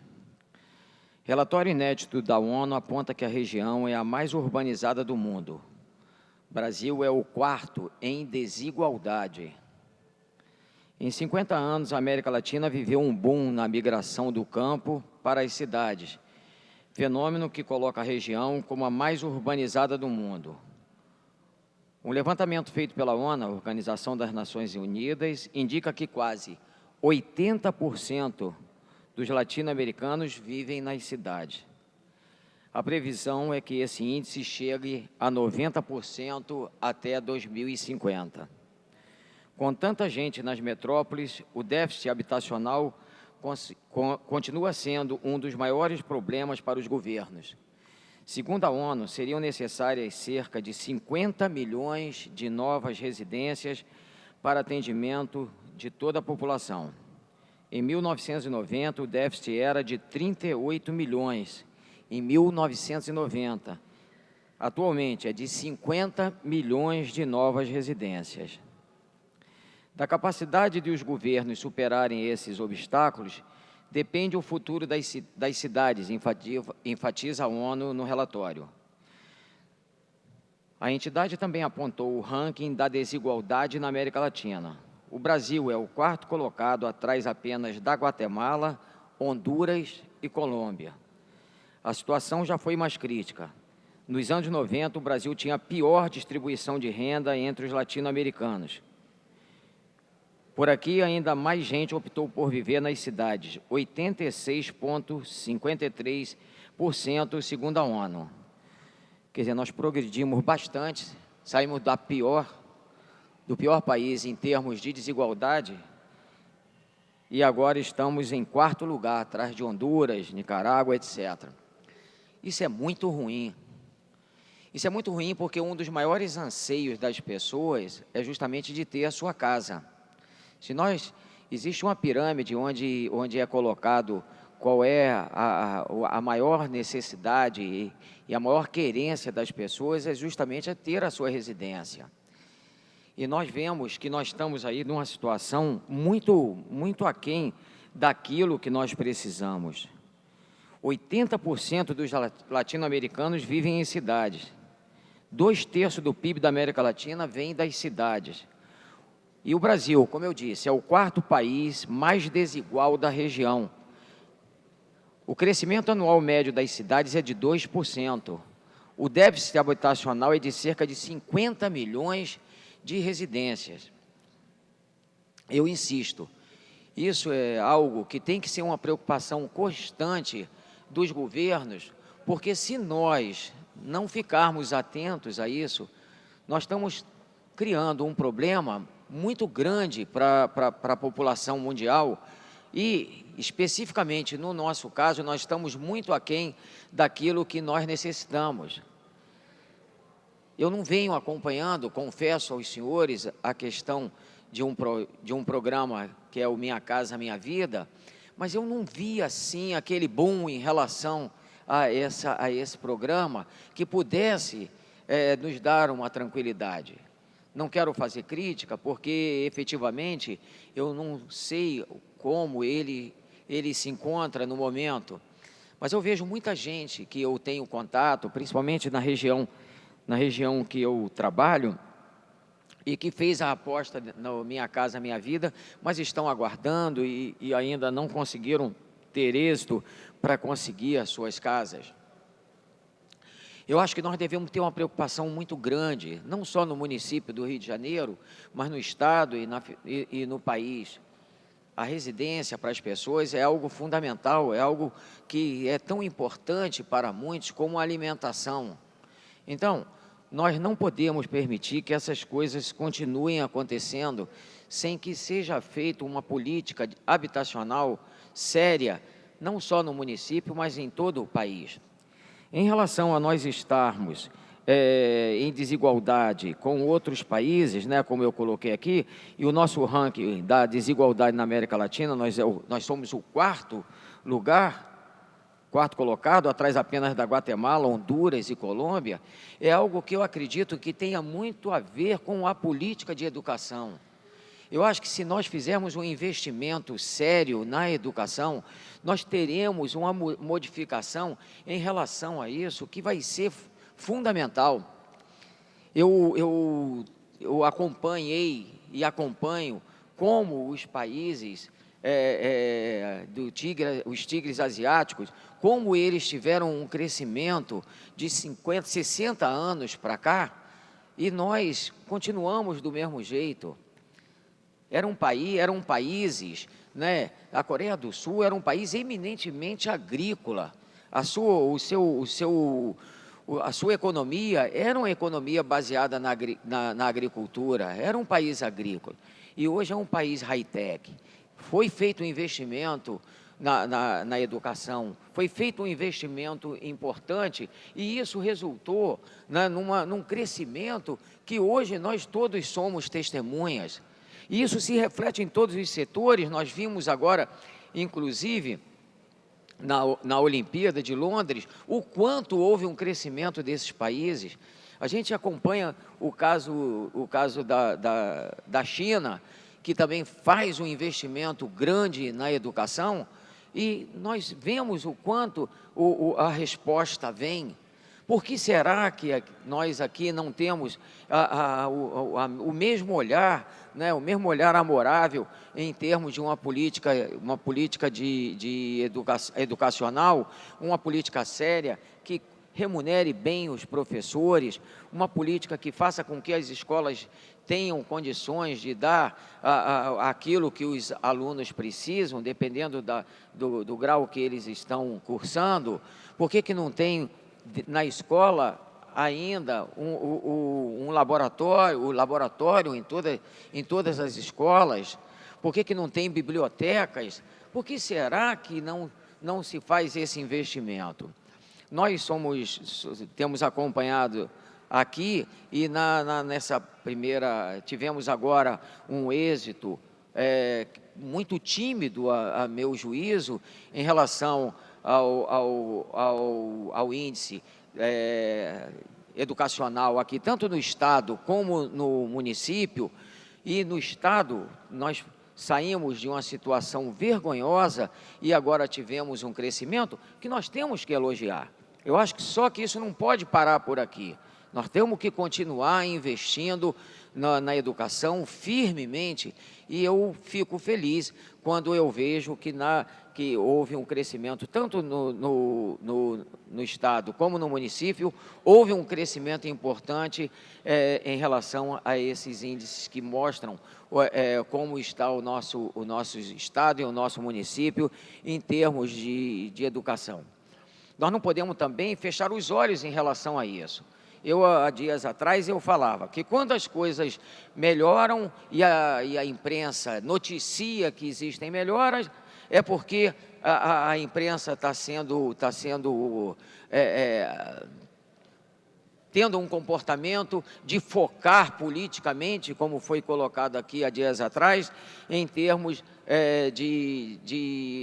Relatório inédito da ONU aponta que a região é a mais urbanizada do mundo. O Brasil é o quarto em desigualdade. Em 50 anos, a América Latina viveu um boom na migração do campo para as cidades, fenômeno que coloca a região como a mais urbanizada do mundo. Um levantamento feito pela ONU, a Organização das Nações Unidas, indica que quase 80% dos latino-americanos vivem nas cidades. A previsão é que esse índice chegue a 90% até 2050. Com tanta gente nas metrópoles, o déficit habitacional continua sendo um dos maiores problemas para os governos. Segundo a ONU, seriam necessárias cerca de 50 milhões de novas residências para atendimento de toda a população. Em 1990, o déficit era de 38 milhões. Em 1990, atualmente é de 50 milhões de novas residências. Da capacidade de os governos superarem esses obstáculos, depende o futuro das cidades, enfatiza a ONU no relatório. A entidade também apontou o ranking da desigualdade na América Latina. O Brasil é o quarto colocado, atrás apenas da Guatemala, Honduras e Colômbia. A situação já foi mais crítica. Nos anos 90, o Brasil tinha a pior distribuição de renda entre os latino-americanos. Por aqui, ainda mais gente optou por viver nas cidades, 86,53% segundo a ONU. Quer dizer, nós progredimos bastante, saímos do pior país em termos de desigualdade, e agora estamos em quarto lugar, atrás de Honduras, Nicarágua, etc. Isso é muito ruim. Isso é muito ruim porque um dos maiores anseios das pessoas é justamente de ter a sua casa. Se nós existe uma pirâmide onde é colocado qual é a maior necessidade e a maior querência das pessoas é justamente a ter a sua residência. E nós vemos que nós estamos aí numa situação muito aquém daquilo que nós precisamos. 80% dos latino-americanos vivem em cidades. 2/3 do PIB da América Latina vem das cidades. E o Brasil, como eu disse, é o 4º país mais desigual da região. O crescimento anual médio das cidades é de 2%. O déficit habitacional é de cerca de 50 milhões de residências. Eu insisto, isso é algo que tem que ser uma preocupação constante dos governos, porque se nós não ficarmos atentos a isso, nós estamos criando um problema muito grande para a população mundial e, especificamente no nosso caso, nós estamos muito aquém daquilo que nós necessitamos. Eu não venho acompanhando, confesso aos senhores, a questão de um programa que é o Minha Casa Minha Vida, mas eu não vi assim aquele boom em relação a esse programa que pudesse nos dar uma tranquilidade. Não quero fazer crítica, porque efetivamente eu não sei como ele se encontra no momento, mas eu vejo muita gente que eu tenho contato, principalmente na região que eu trabalho, e que fez a aposta no Minha Casa Minha Vida, mas estão aguardando e ainda não conseguiram ter êxito para conseguir as suas casas. Eu acho que nós devemos ter uma preocupação muito grande, não só no município do Rio de Janeiro, mas no estado e no país. A residência para as pessoas é algo fundamental, é algo que é tão importante para muitos como a alimentação. Então, nós não podemos permitir que essas coisas continuem acontecendo sem que seja feita uma política habitacional séria, não só no município, mas em todo o país. Em relação a nós estarmos em desigualdade com outros países, né, como eu coloquei aqui, e o nosso ranking da desigualdade na América Latina, nós somos o 4º lugar, 4º colocado, atrás apenas da Guatemala, Honduras e Colômbia, é algo que eu acredito que tenha muito a ver com a política de educação. Eu acho que se nós fizermos um investimento sério na educação, nós teremos uma modificação em relação a isso que vai ser fundamental. Eu acompanhei e acompanho como os países os tigres asiáticos, como eles tiveram um crescimento de 50, 60 anos para cá, e nós continuamos do mesmo jeito. Eram países, né? A Coreia do Sul era um país eminentemente agrícola. A sua economia era uma economia baseada na agricultura, era um país agrícola. E hoje é um país high-tech. Foi feito um investimento na educação, foi feito um investimento importante e isso resultou num crescimento que hoje nós todos somos testemunhas. E isso se reflete em todos os setores. Nós vimos agora, inclusive, na Olimpíada de Londres, o quanto houve um crescimento desses países. A gente acompanha o caso da China, que também faz um investimento grande na educação, e nós vemos o quanto a resposta vem. Por que será que nós aqui não temos o mesmo olhar, né, o mesmo olhar amorável em termos de uma política educacional, uma política séria que remunere bem os professores, uma política que faça com que as escolas tenham condições de dar aquilo que os alunos precisam, dependendo do grau que eles estão cursando? Por que não tem na escola ainda um laboratório em todas as escolas? Por que não tem bibliotecas? Por que será que não se faz esse investimento? Nós temos acompanhado aqui e nessa primeira, tivemos agora um êxito muito tímido, a meu juízo, em relação ao índice educacional aqui, tanto no Estado como no município. E no Estado, nós saímos de uma situação vergonhosa e agora tivemos um crescimento que nós temos que elogiar. Eu acho que só que isso não pode parar por aqui. Nós temos que continuar investindo na educação firmemente, e eu fico feliz quando eu vejo que houve um crescimento, tanto no Estado como no município, houve um crescimento importante em relação a esses índices que mostram como está o nosso Estado e o nosso município em termos de educação. Nós não podemos também fechar os olhos em relação a isso. Há dias atrás, eu falava que quando as coisas melhoram e a imprensa noticia que existem melhoras, é porque a imprensa está tendo um comportamento de focar politicamente, como foi colocado aqui há dias atrás, em termos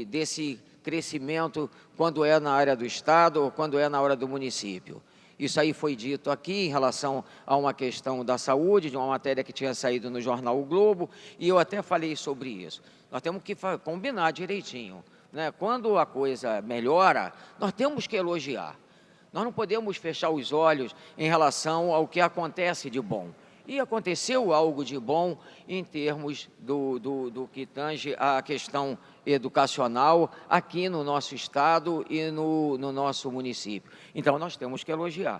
desse crescimento, quando é na área do Estado ou quando é na área do município. Isso aí foi dito aqui em relação a uma questão da saúde, de uma matéria que tinha saído no jornal O Globo, e eu até falei sobre isso. Nós temos que combinar direitinho, né? Quando a coisa melhora, nós temos que elogiar. Nós não podemos fechar os olhos em relação ao que acontece de bom. E aconteceu algo de bom em termos do que tange a questão educacional aqui no nosso Estado e no nosso município. Então, nós temos que elogiar.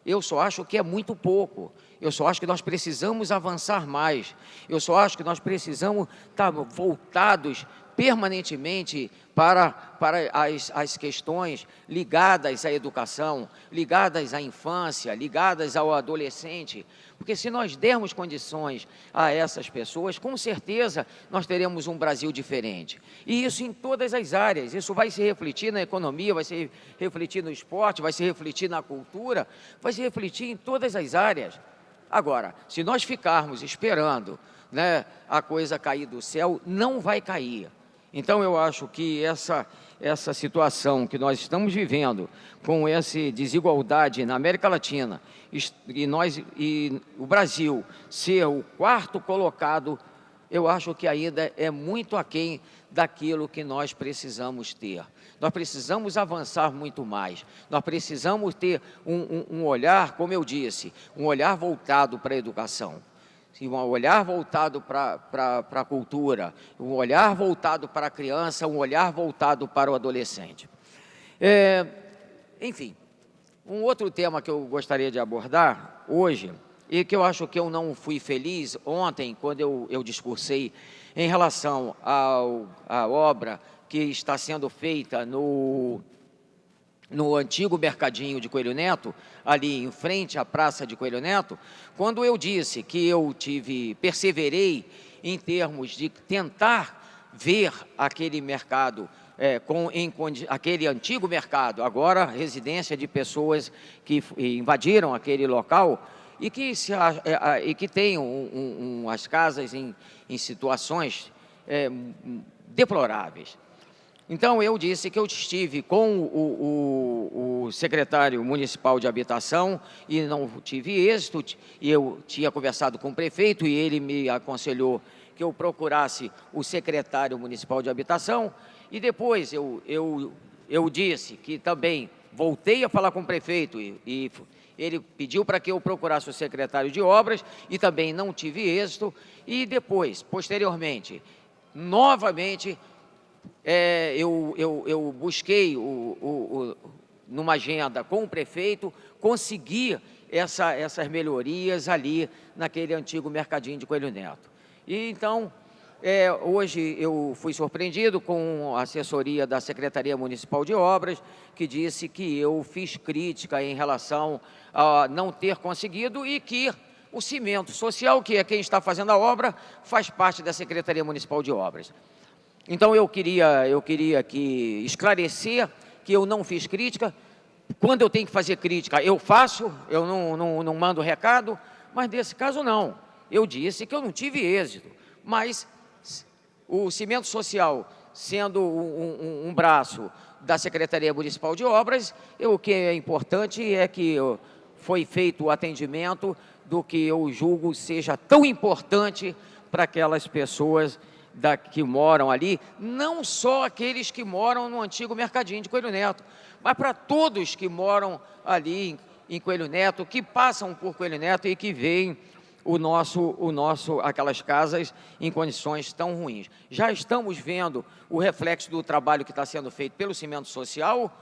Eu só acho que é muito pouco. Eu só acho que nós precisamos avançar mais. Eu só acho que nós precisamos estar voltados permanentemente para as questões ligadas à educação, ligadas à infância, ligadas ao adolescente, porque se nós dermos condições a essas pessoas, com certeza nós teremos um Brasil diferente. E isso em todas as áreas, isso vai se refletir na economia, vai se refletir no esporte, vai se refletir na cultura, vai se refletir em todas as áreas. Agora, se nós ficarmos esperando, né, a coisa cair do céu, não vai cair. Então, eu acho que essa situação que nós estamos vivendo, com essa desigualdade na América Latina, e o Brasil ser o quarto colocado, eu acho que ainda é muito aquém daquilo que nós precisamos ter. Nós precisamos avançar muito mais. Nós precisamos ter um olhar, como eu disse, um olhar voltado para a educação. Um olhar voltado para a cultura, um olhar voltado para a criança, um olhar voltado para o adolescente. Enfim, um outro tema que eu gostaria de abordar hoje, e que eu acho que eu não fui feliz ontem, quando eu discursei em relação à obra que está sendo feita no antigo mercadinho de Coelho Neto, ali em frente à Praça de Coelho Neto, quando eu disse que eu perseverei em termos de tentar ver aquele mercado, aquele antigo mercado, agora residência de pessoas que invadiram aquele local e que têm as casas em situações deploráveis. Então, eu disse que eu estive com o secretário municipal de habitação e não tive êxito, e eu tinha conversado com o prefeito e ele me aconselhou que eu procurasse o secretário municipal de habitação, e depois eu disse que também voltei a falar com o prefeito e ele pediu para que eu procurasse o secretário de obras e também não tive êxito, e depois, posteriormente, novamente, eu busquei numa agenda com o prefeito, conseguir essas melhorias ali naquele antigo mercadinho de Coelho Neto. E então, hoje eu fui surpreendido com a assessoria da Secretaria Municipal de Obras, que disse que eu fiz crítica em relação a não ter conseguido e que o cimento social, que é quem está fazendo a obra, faz parte da Secretaria Municipal de Obras. Então, eu queria aqui esclarecer que eu não fiz crítica. Quando eu tenho que fazer crítica, eu faço, eu não mando recado, mas nesse caso não. Eu disse que eu não tive êxito, mas o cimento social sendo um braço da Secretaria Municipal de Obras, o que é importante é que foi feito o atendimento do que eu julgo seja tão importante para aquelas pessoas que moram ali, não só aqueles que moram no antigo Mercadinho de Coelho Neto, mas para todos que moram ali em Coelho Neto, que passam por Coelho Neto e que veem aquelas casas em condições tão ruins. Já estamos vendo o reflexo do trabalho que está sendo feito pelo Cimento Social,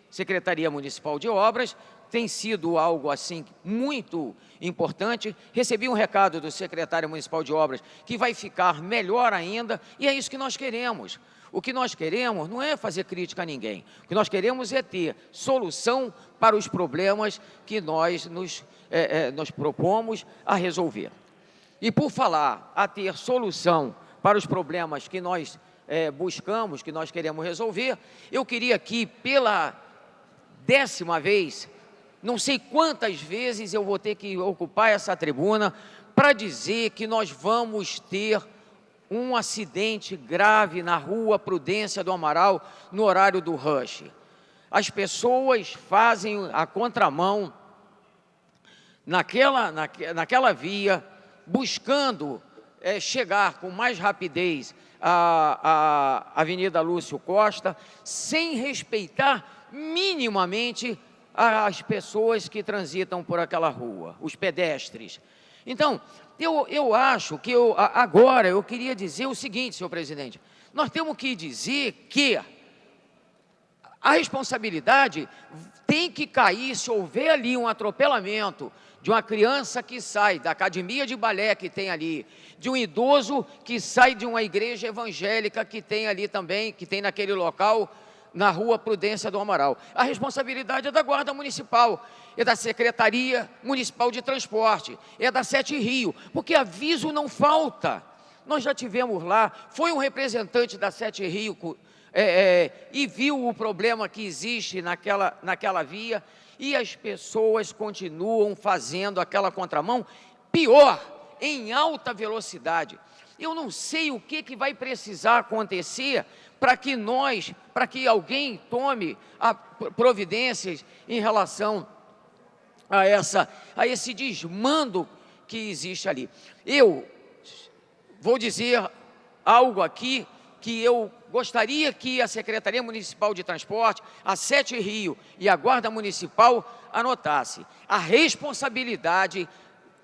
Secretaria Municipal de Obras, tem sido algo assim muito importante. Recebi um recado do secretário municipal de obras que vai ficar melhor ainda, e é isso que nós queremos. O que nós queremos não é fazer crítica a ninguém. O que nós queremos é ter solução para os problemas que nós nos propomos a resolver. E por falar a ter solução para os problemas que nós buscamos, que nós queremos resolver, eu queria aqui, pela 10ª vez, não sei quantas vezes eu vou ter que ocupar essa tribuna para dizer que nós vamos ter um acidente grave na rua Prudência do Amaral no horário do rush. As pessoas fazem a contramão naquela via, buscando chegar com mais rapidez à Avenida Lúcio Costa, sem respeitar minimamente as pessoas que transitam por aquela rua, os pedestres. Então, eu acho que agora eu queria dizer o seguinte, senhor presidente, nós temos que dizer que a responsabilidade tem que cair se houver ali um atropelamento de uma criança que sai da academia de balé que tem ali, de um idoso que sai de uma igreja evangélica que tem ali também, que tem naquele local, na rua Prudência do Amaral. A responsabilidade é da Guarda Municipal, é da Secretaria Municipal de Transporte, é da Sete Rio, porque aviso não falta. Nós já tivemos lá, foi um representante da Sete Rio e viu o problema que existe naquela via, e as pessoas continuam fazendo aquela contramão, pior, em alta velocidade. Eu não sei o que vai precisar acontecer para que alguém tome providências em relação a esse desmando que existe ali. Eu vou dizer algo aqui que eu gostaria que a Secretaria Municipal de Transporte, a Sete Rio e a Guarda Municipal anotasse. A responsabilidade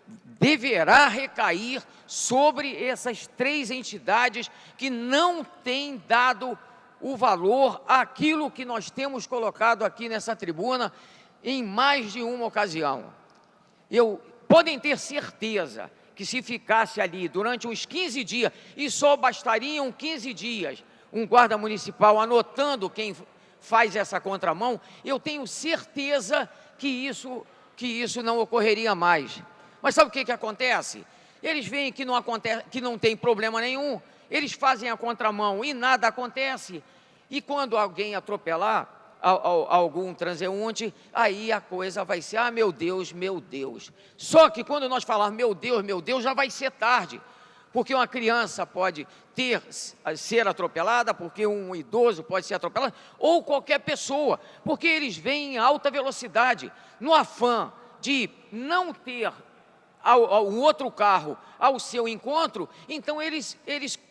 deverá recair sobre essas 3 entidades que não têm dado o valor àquilo que nós temos colocado aqui nessa tribuna em mais de uma ocasião. Podem ter certeza que se ficasse ali durante uns 15 dias, e só bastariam 15 dias, um guarda municipal anotando quem faz essa contramão, eu tenho certeza que isso não ocorreria mais. Mas sabe o que acontece? Eles veem que não tem problema nenhum, eles fazem a contramão e nada acontece. E quando alguém atropelar algum transeunte, aí a coisa vai ser, meu Deus, meu Deus. Só que quando nós falarmos meu Deus, já vai ser tarde. Porque uma criança pode ser atropelada, porque um idoso pode ser atropelado, ou qualquer pessoa, porque eles vêm em alta velocidade, no afã de não ter um outro carro ao seu encontro, então eles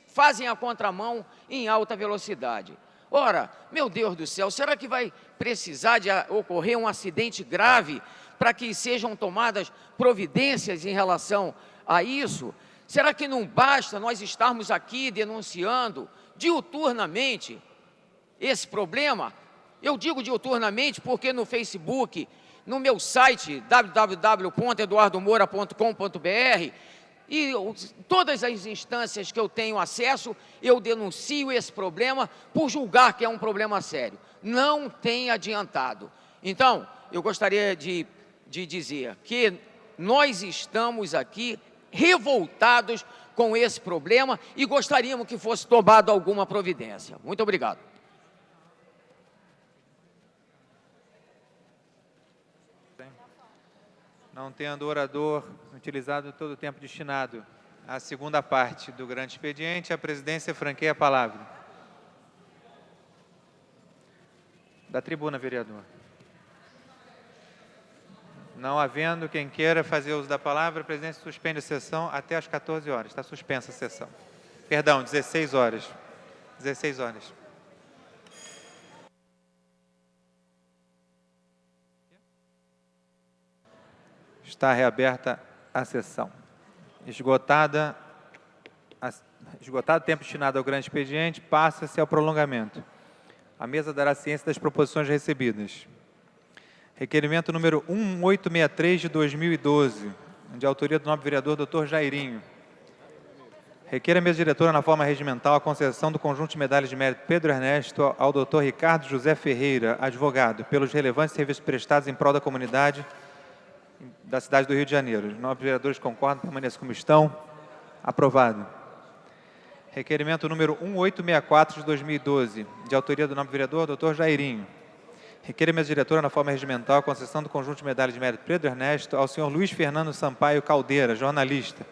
fazem a contramão em alta velocidade. Ora, meu Deus do céu, será que vai precisar de ocorrer um acidente grave para que sejam tomadas providências em relação a isso? Será que não basta nós estarmos aqui denunciando diuturnamente esse problema? Eu digo diuturnamente porque no Facebook, no meu site www.eduardomoura.com.br e todas as instâncias que eu tenho acesso, eu denuncio esse problema por julgar que é um problema sério. Não tem adiantado. Então, eu gostaria de dizer que nós estamos aqui revoltados com esse problema e gostaríamos que fosse tomada alguma providência. Muito obrigado. Não tendo o orador utilizado todo o tempo destinado a segunda parte do grande expediente. A presidência franqueia a palavra. Da tribuna, vereador. Não havendo quem queira fazer uso da palavra, a presidência suspende a sessão até às 14 horas. Está suspensa a sessão. Perdão, 16 horas. 16 horas. Está reaberta a sessão. Esgotado o tempo destinado ao grande expediente, passa-se ao prolongamento. A mesa dará ciência das proposições recebidas. Requerimento número 1863 de 2012, de autoria do nobre vereador Dr. Jairinho. Requer a mesa diretora, na forma regimental, a concessão do conjunto de medalhas de mérito Pedro Ernesto ao Dr. Ricardo José Ferreira, advogado, pelos relevantes serviços prestados em prol da comunidade da cidade do Rio de Janeiro. Os nobres vereadores concordam, permaneçam como estão. Aprovado. Requerimento número 1864 de 2012, de autoria do nobre vereador Dr. Jairinho. Requer a mesa diretora, na forma regimental, a concessão do conjunto de medalhas de mérito Pedro Ernesto ao senhor Luiz Fernando Sampaio Caldeira, jornalista,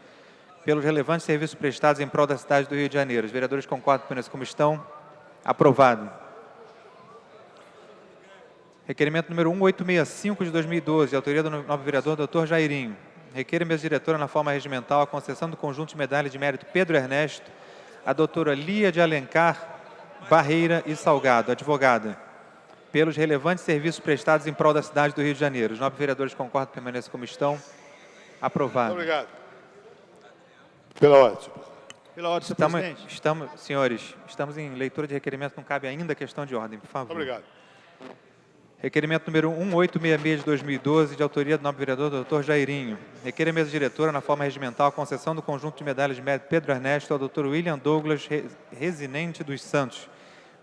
pelos relevantes serviços prestados em prol da cidade do Rio de Janeiro. Os vereadores concordam, permaneçam como estão. Aprovado. Requerimento número 1865 de 2012, de autoria do nobre vereador Dr. Jairinho. Requer a mesa diretora, na forma regimental, a concessão do conjunto de medalhas de mérito Pedro Ernesto à doutora Lia de Alencar Barreira e Salgado, advogada, pelos relevantes serviços prestados em prol da cidade do Rio de Janeiro. Os nobres vereadores concordam, permaneçam como estão. Aprovado. Muito obrigado. Pela ordem, senhor presidente. Pela ordem, senhor presidente. Senhores, estamos em leitura de requerimento, não cabe ainda questão de ordem, por favor. Obrigado. Requerimento número 1866 de 2012, de autoria do nobre vereador Dr. Jairinho. Requer a mesa diretora, na forma regimental, a concessão do conjunto de medalhas de mérito Pedro Ernesto ao Dr. William Douglas Resinente dos Santos,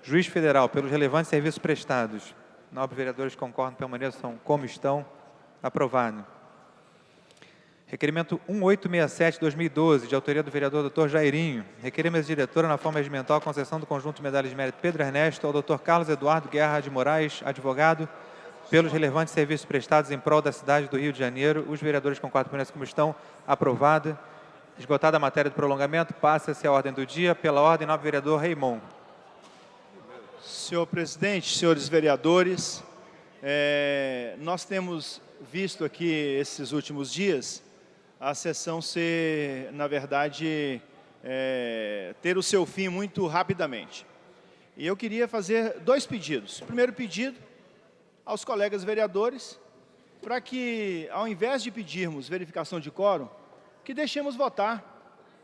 juiz federal, pelos relevantes serviços prestados. Nobres vereadores concordam, permaneçam como estão. Aprovado. Requerimento 1867 de 2012, de autoria do vereador Dr. Jairinho. Requer a mesa diretora, na forma regimental, a concessão do conjunto de medalhas de mérito Pedro Ernesto ao Dr. Carlos Eduardo Guerra de Moraes, advogado, pelos relevantes serviços prestados em prol da cidade do Rio de Janeiro. Os vereadores concordam, permanecem como estão. Aprovado. Esgotada a matéria do prolongamento, passa-se a ordem do dia. Pela ordem, nobre vereador Raimon. Senhor presidente, senhores vereadores, nós temos visto aqui esses últimos dias a sessão ser, na verdade, ter o seu fim muito rapidamente. E eu queria fazer dois pedidos. O primeiro pedido aos colegas vereadores, para que, ao invés de pedirmos verificação de quórum, que deixemos votar.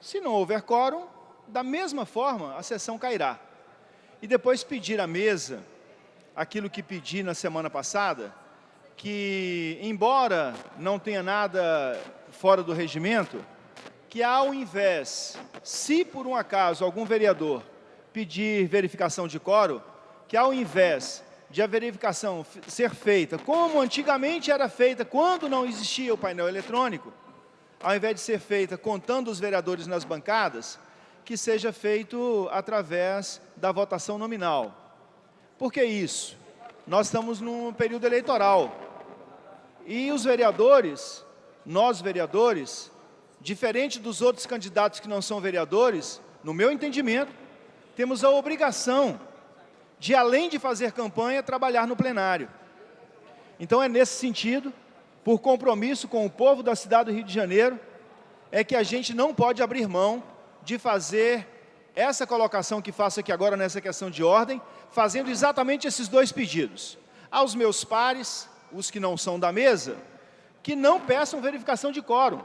Se não houver quórum, da mesma forma, a sessão cairá. E depois pedir à mesa aquilo que pedi na semana passada, que, embora não tenha nada fora do regimento, que ao invés, se por um acaso algum vereador pedir verificação de quórum, que ao invés de a verificação ser feita como antigamente era feita quando não existia o painel eletrônico, ao invés de ser feita contando os vereadores nas bancadas, que seja feito através da votação nominal. Por que isso? Nós estamos num período eleitoral e os vereadores, nós vereadores, diferente dos outros candidatos que não são vereadores, no meu entendimento, temos a obrigação de, além de fazer campanha, trabalhar no plenário. Então é nesse sentido, por compromisso com o povo da cidade do Rio de Janeiro, é que a gente não pode abrir mão de fazer essa colocação que faço aqui agora nessa questão de ordem, fazendo exatamente esses dois pedidos. Aos meus pares, os que não são da mesa, que não peçam verificação de quórum,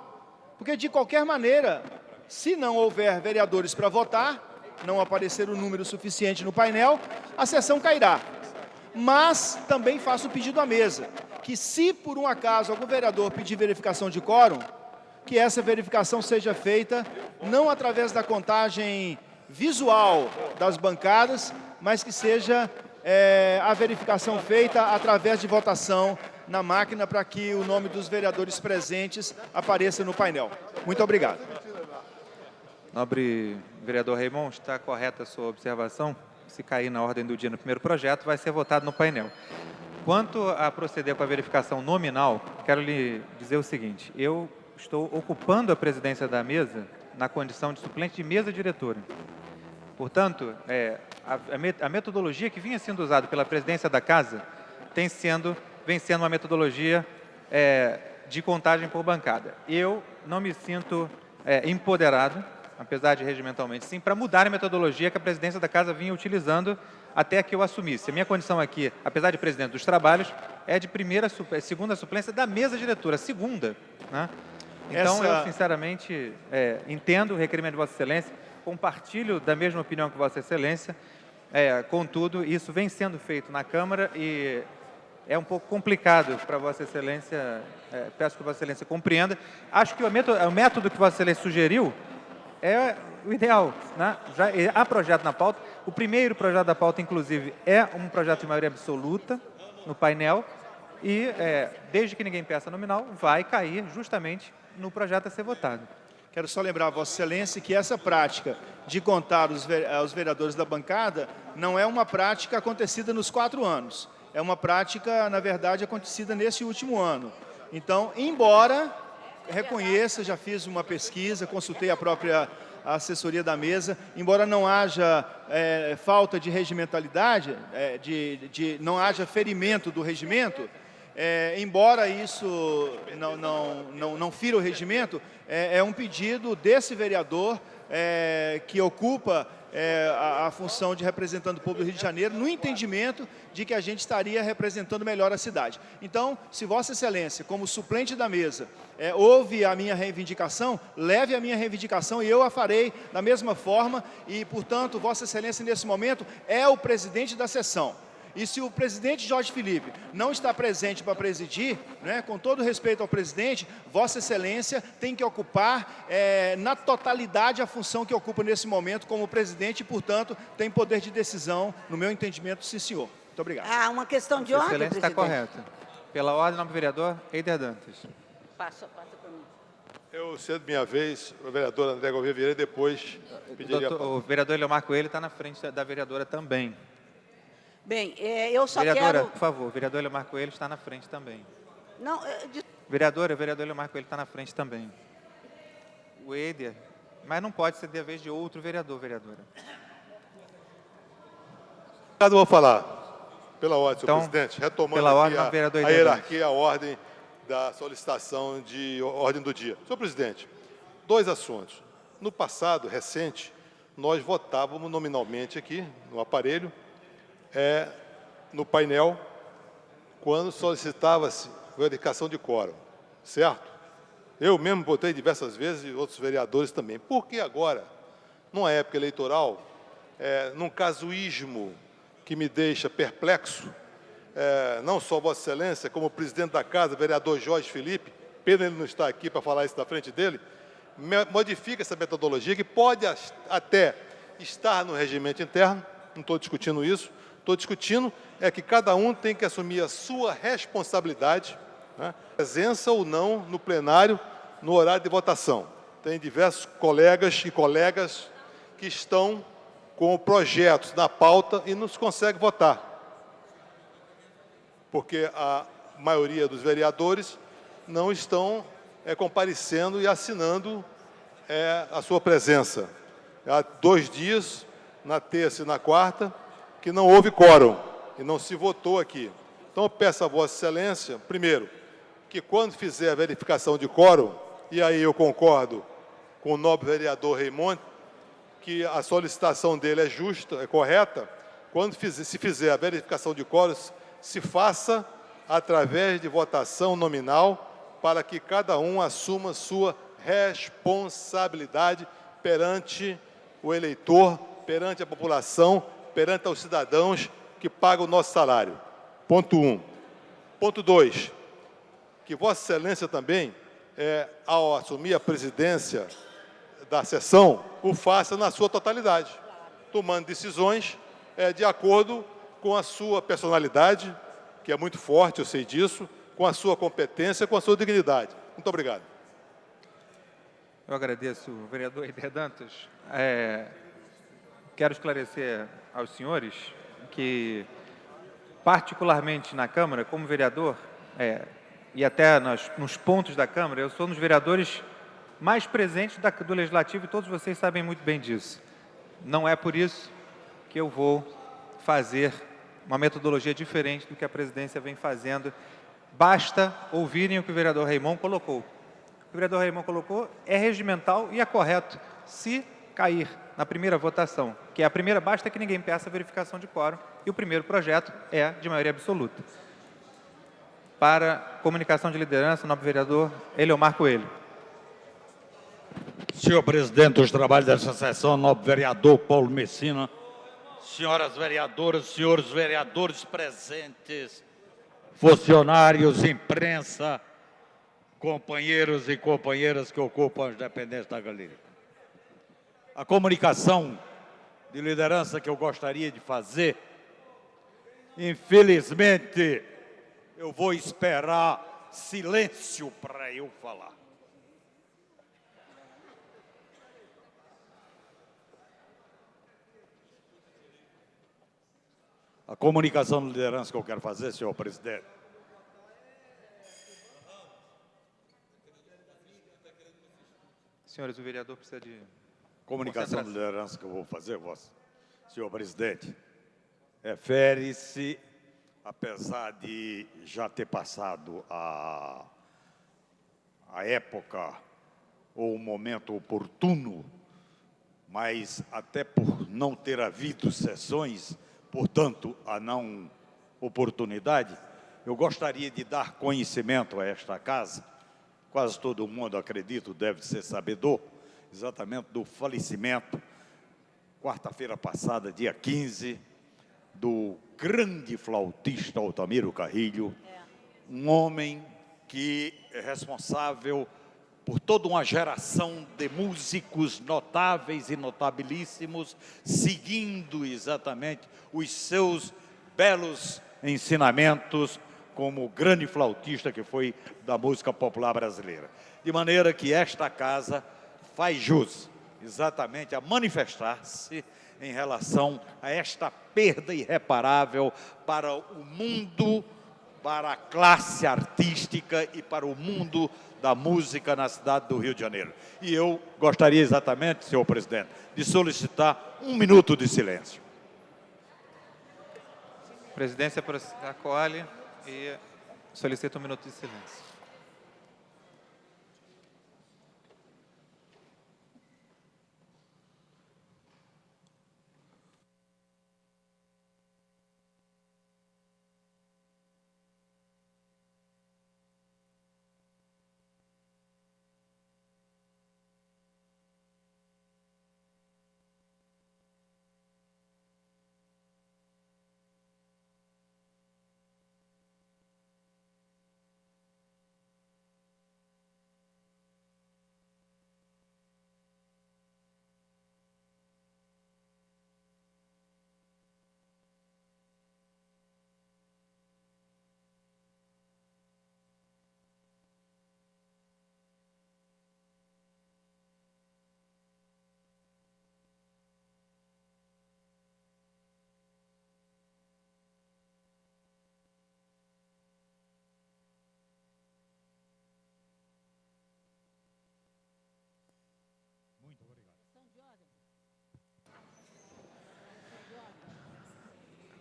porque de qualquer maneira, se não houver vereadores para votar, não aparecer o número suficiente no painel, a sessão cairá. Mas também faço o pedido à mesa, que se por um acaso algum vereador pedir verificação de quórum, que essa verificação seja feita não através da contagem visual das bancadas, mas que seja a verificação feita através de votação na máquina para que o nome dos vereadores presentes apareça no painel. Muito obrigado. Nobre vereador Raimon, está correta a sua observação. Se cair na ordem do dia no primeiro projeto, vai ser votado no painel. Quanto a proceder com a verificação nominal, quero lhe dizer o seguinte: eu estou ocupando a presidência da mesa na condição de suplente de mesa diretora. Portanto, a metodologia que vinha sendo usada pela presidência da Casa vem sendo uma metodologia de contagem por bancada. Eu não me sinto empoderado, apesar de regimentalmente sim, para mudar a metodologia que a presidência da Casa vinha utilizando até que eu assumisse. A minha condição aqui, apesar de presidente dos trabalhos, é de segunda suplência da mesa diretora, segunda, né? Então, eu, sinceramente, entendo o requerimento de Vossa Excelência, compartilho da mesma opinião que Vossa Excelência, contudo, isso vem sendo feito na Câmara e é um pouco complicado para Vossa Excelência, peço que Vossa Excelência compreenda. Acho que o método que Vossa Excelência sugeriu é o ideal, né? Já há projeto na pauta. O primeiro projeto da pauta, inclusive, é um projeto de maioria absoluta no painel e, desde que ninguém peça nominal, vai cair justamente no projeto a ser votado. Quero só lembrar a Vossa Excelência que essa prática de contar os vereadores da bancada não é uma prática acontecida nos 4 anos. É uma prática, na verdade, acontecida nesse último ano. Então, embora reconheça, já fiz uma pesquisa, consultei a própria assessoria da mesa, embora não haja falta de regimentalidade, não haja ferimento do regimento, embora isso não fira o regimento, é um pedido desse vereador que ocupa a função de representante do povo do Rio de Janeiro, no entendimento de que a gente estaria representando melhor a cidade. Então, se Vossa Excelência, como suplente da mesa, ouve a minha reivindicação, leve a minha reivindicação e eu a farei da mesma forma e, portanto, Vossa Excelência, nesse momento, é o presidente da sessão. E se o presidente Jorge Felipe não está presente para presidir, né, com todo respeito ao presidente, Vossa Excelência tem que ocupar na totalidade a função que ocupa nesse momento como presidente e, portanto, tem poder de decisão, no meu entendimento, sim, senhor. Muito obrigado. Uma questão de ordem, Excelência está presidente. correta. Pela ordem, nobre vereador Eider Dantas. Passa para mim. Eu cedo minha vez, o vereador André Gouveia Vieira, depois pediria a palavra. O vereador Eliomar Coelho está na frente da vereadora também. Bem, eu só Vereadora, quero... por favor, o vereador Eliomar Coelho está na frente também. Não, Vereadora, o vereador Eliomar Coelho está na frente também. O Eider, mas não pode ceder a vez de outro vereador, vereadora. Eu vou falar. Pela ordem, senhor Então, presidente, retomando pela aqui ordem, vereador a Eider hierarquia, a ordem da solicitação de ordem do dia. Senhor presidente, 2 assuntos. No passado, recente, nós votávamos nominalmente aqui, no aparelho, no painel, quando solicitava-se verificação de quórum, certo? Eu mesmo votei diversas vezes e outros vereadores também. Por que agora, numa época eleitoral, num casuísmo que me deixa perplexo, não só Vossa Excelência, como o presidente da Casa, vereador Jorge Felipe, pena ele não estar aqui para falar isso na frente dele, modifica essa metodologia que pode até estar no regimento interno, não estou discutindo isso, estou discutindo que cada um tem que assumir a sua responsabilidade, né, presença ou não no plenário, no horário de votação. Tem diversos colegas e colegas que estão com projetos na pauta e não se consegue votar, porque a maioria dos vereadores não estão comparecendo e assinando a sua presença. Há 2 dias, na terça e na quarta, que não houve quórum e não se votou aqui. Então, eu peço a Vossa Excelência, primeiro, que quando fizer a verificação de quórum, e aí eu concordo com o nobre vereador Raimundo, que a solicitação dele é justa, é correta, quando se fizer a verificação de quórum, se faça através de votação nominal, para que cada um assuma sua responsabilidade perante o eleitor, perante a população, perante os cidadãos que pagam o nosso salário. Ponto 1. Ponto 2, que Vossa Excelência também, ao assumir a presidência da sessão, o faça na sua totalidade, tomando decisões de acordo com a sua personalidade, que é muito forte, eu sei disso, com a sua competência, com a sua dignidade. Muito obrigado. Eu agradeço, vereador Eider Dantas. Quero esclarecer aos senhores que, particularmente na Câmara, como vereador, e até nos pontos da Câmara, eu sou um dos vereadores mais presentes do Legislativo, e todos vocês sabem muito bem disso. Não é por isso que eu vou fazer uma metodologia diferente do que a presidência vem fazendo. Basta ouvirem o que o vereador Raimon colocou. O que o vereador Raimon colocou é regimental e é correto, se cair na primeira votação, que é a primeira, basta que ninguém peça verificação de quórum, e o primeiro projeto é de maioria absoluta. Para comunicação de liderança, o nobre vereador Eliomar Coelho. Senhor presidente dos trabalhos desta sessão, nobre vereador Paulo Messina, senhoras vereadoras, senhores vereadores presentes, funcionários, imprensa, companheiros e companheiras que ocupam as dependências da galeria. A comunicação de liderança que eu gostaria de fazer, infelizmente, eu vou esperar silêncio para eu falar. A comunicação de liderança que eu quero fazer, senhor presidente. Senhores, o vereador precisa de Comunicação de liderança que eu vou fazer, senhor presidente, refere-se, apesar de já ter passado a época ou o momento oportuno, mas até por não ter havido sessões, portanto, a não oportunidade, eu gostaria de dar conhecimento a esta casa, quase todo mundo, acredito, deve ser sabedor, exatamente do falecimento, quarta-feira passada, dia 15, do grande flautista Altamiro Carrilho, um homem que é responsável por toda uma geração de músicos notáveis e notabilíssimos, seguindo exatamente os seus belos ensinamentos como grande flautista que foi da música popular brasileira. De maneira que esta casa faz jus exatamente a manifestar-se em relação a esta perda irreparável para o mundo, para a classe artística e para o mundo da música na cidade do Rio de Janeiro. E eu gostaria exatamente, senhor presidente, de solicitar 1 minuto de silêncio. A presidência acolhe e solicita 1 minuto de silêncio.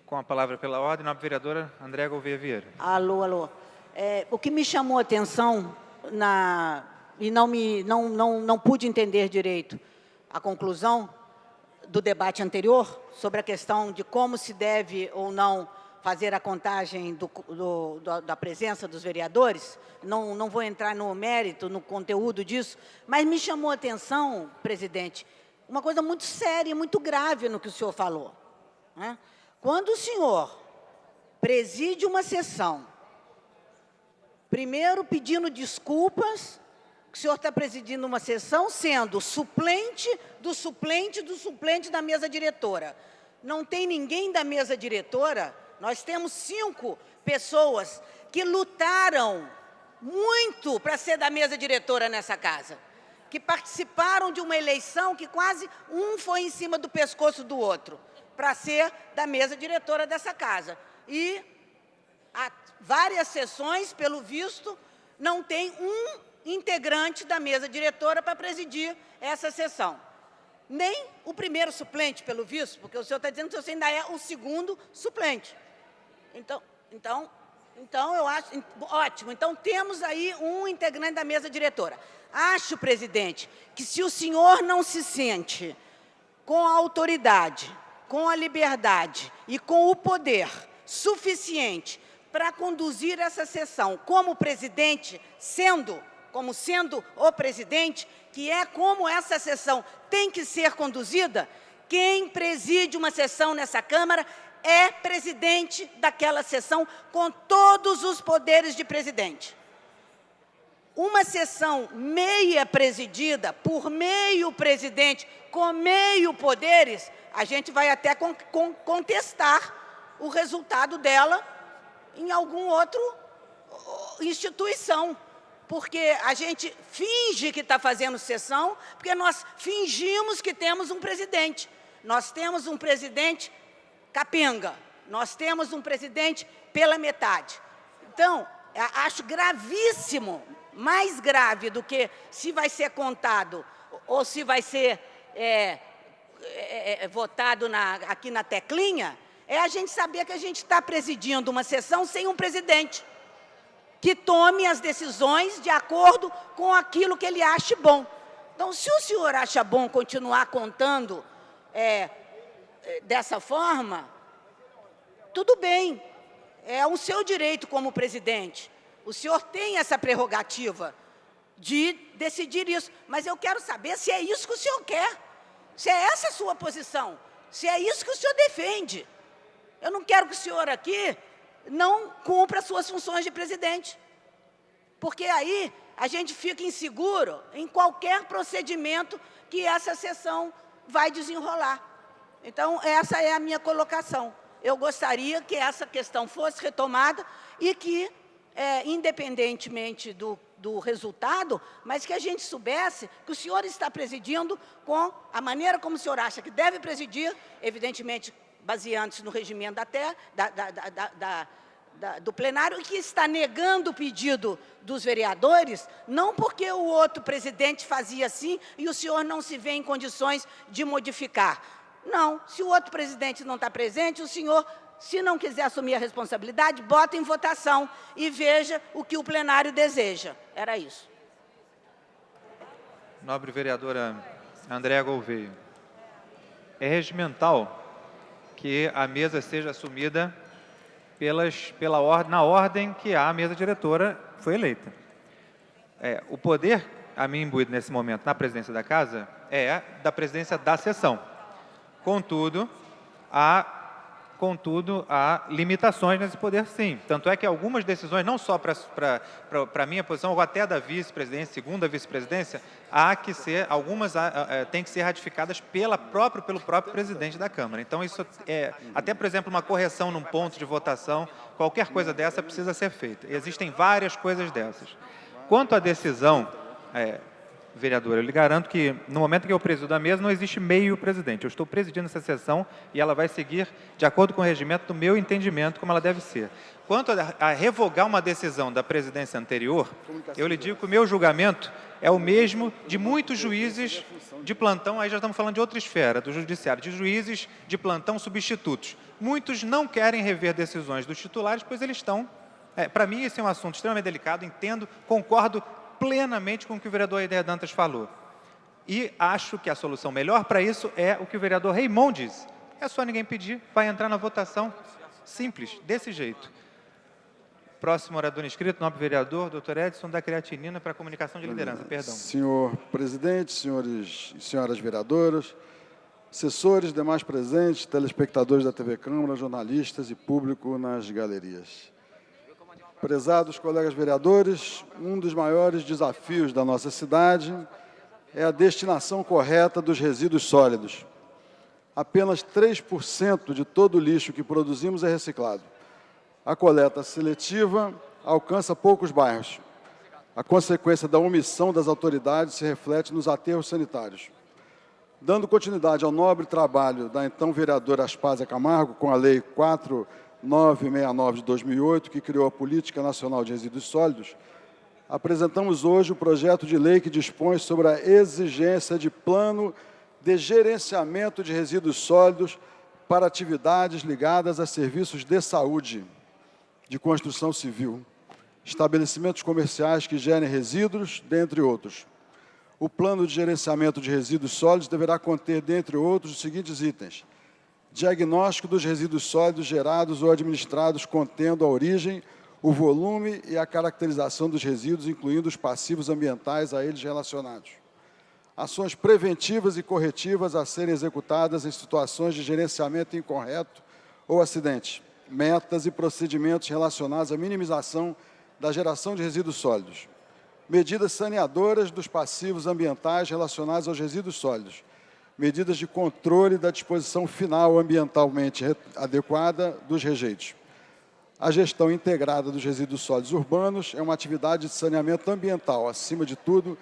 Com a palavra pela ordem, a nobre vereadora Andréa Gouveia Vieira. Alô, alô. O que me chamou a atenção, e não pude entender direito a conclusão do debate anterior, sobre a questão de como se deve ou não fazer a contagem da presença dos vereadores, não vou entrar no mérito, no conteúdo disso, mas me chamou a atenção, presidente, uma coisa muito séria, muito grave no que o senhor falou, né? Quando o senhor preside uma sessão, primeiro pedindo desculpas, que o senhor está presidindo uma sessão sendo suplente do suplente do suplente da mesa diretora. Não tem ninguém da mesa diretora, nós temos 5 pessoas que lutaram muito para ser da mesa diretora nessa casa, que participaram de uma eleição que quase um foi em cima do pescoço do outro, para ser da mesa diretora dessa casa. E há várias sessões, pelo visto, não tem um integrante da mesa diretora para presidir essa sessão. Nem o primeiro suplente, pelo visto, porque o senhor está dizendo que você ainda é o segundo suplente. Então, eu acho... Ótimo, então temos aí um integrante da mesa diretora. Acho, presidente, que se o senhor não se sente com a autoridade, com a liberdade e com o poder suficiente para conduzir essa sessão como presidente, como sendo o presidente, que é como essa sessão tem que ser conduzida, quem preside uma sessão nessa Câmara é presidente daquela sessão com todos os poderes de presidente. Uma sessão meia presidida por meio presidente, com meio poderes, a gente vai até contestar o resultado dela em alguma outra instituição. Porque a gente finge que está fazendo sessão, porque nós fingimos que temos um presidente. Nós temos um presidente capenga, nós temos um presidente pela metade. Então, acho gravíssimo, mais grave do que se vai ser contado ou se vai ser votado aqui na teclinha, é a gente saber que a gente está presidindo uma sessão sem um presidente que tome as decisões de acordo com aquilo que ele ache bom. Então, se o senhor acha bom continuar contando dessa forma, tudo bem, é o seu direito como presidente. O senhor tem essa prerrogativa de decidir isso, mas eu quero saber se é isso que o senhor quer, se é essa a sua posição, se é isso que o senhor defende. Eu não quero que o senhor aqui não cumpra as suas funções de presidente, porque aí a gente fica inseguro em qualquer procedimento que essa sessão vai desenrolar. Então, essa é a minha colocação. Eu gostaria que essa questão fosse retomada e que, independentemente do resultado, mas que a gente soubesse que o senhor está presidindo com a maneira como o senhor acha que deve presidir, evidentemente, baseando-se no regimento do plenário, e que está negando o pedido dos vereadores, não porque o outro presidente fazia assim e o senhor não se vê em condições de modificar. Não, se o outro presidente não está presente, o senhor, se não quiser assumir a responsabilidade, bota em votação e veja o que o plenário deseja. Era isso. Nobre vereadora Andréa Gouveia, é regimental que a mesa seja assumida na ordem que a mesa diretora foi eleita. O poder a mim imbuído nesse momento na presidência da Casa é da presidência da sessão. Contudo, há limitações nesse poder, sim. Tanto é que algumas decisões, não só para a minha posição, ou até da vice-presidência, segunda vice-presidência, algumas têm que ser ratificadas pelo próprio presidente da Câmara. Então, isso até, por exemplo, uma correção num ponto de votação, qualquer coisa dessa precisa ser feita. Existem várias coisas dessas. Quanto à decisão, vereadora, eu lhe garanto que, no momento que eu presido a mesa, não existe meio presidente. Eu estou presidindo essa sessão e ela vai seguir de acordo com o regimento do meu entendimento, como ela deve ser. Quanto a revogar uma decisão da presidência anterior, eu lhe digo que o meu julgamento é o mesmo de muitos juízes de plantão, aí já estamos falando de outra esfera, do judiciário, de juízes de plantão substitutos. Muitos não querem rever decisões dos titulares, pois eles estão... para mim, esse é um assunto extremamente delicado, entendo, concordo plenamente com o que o vereador Ader Dantas falou. E acho que a solução melhor para isso é o que o vereador Raimon disse. É só ninguém pedir, vai entrar na votação. Simples, desse jeito. Próximo orador inscrito, nobre vereador, doutor Edson da Creatinina, para comunicação de liderança. Perdão. Senhor presidente, senhores e senhoras vereadoras, assessores, demais presentes, telespectadores da TV Câmara, jornalistas e público nas galerias. Prezados colegas vereadores, um dos maiores desafios da nossa cidade é a destinação correta dos resíduos sólidos. Apenas 3% de todo o lixo que produzimos é reciclado. A coleta seletiva alcança poucos bairros. A consequência da omissão das autoridades se reflete nos aterros sanitários. Dando continuidade ao nobre trabalho da então vereadora Aspásia Camargo, com a Lei 4969 de 2008, que criou a Política Nacional de Resíduos Sólidos, apresentamos hoje o projeto de lei que dispõe sobre a exigência de plano de gerenciamento de resíduos sólidos para atividades ligadas a serviços de saúde, de construção civil, estabelecimentos comerciais que gerem resíduos, dentre outros. O plano de gerenciamento de resíduos sólidos deverá conter, dentre outros, os seguintes itens: diagnóstico dos resíduos sólidos gerados ou administrados contendo a origem, o volume e a caracterização dos resíduos, incluindo os passivos ambientais a eles relacionados. Ações preventivas e corretivas a serem executadas em situações de gerenciamento incorreto ou acidente. Metas e procedimentos relacionados à minimização da geração de resíduos sólidos. Medidas saneadoras dos passivos ambientais relacionados aos resíduos sólidos. Medidas de controle da disposição final ambientalmente adequada dos rejeitos. A gestão integrada dos resíduos sólidos urbanos é uma atividade de saneamento ambiental. Acima de tudo,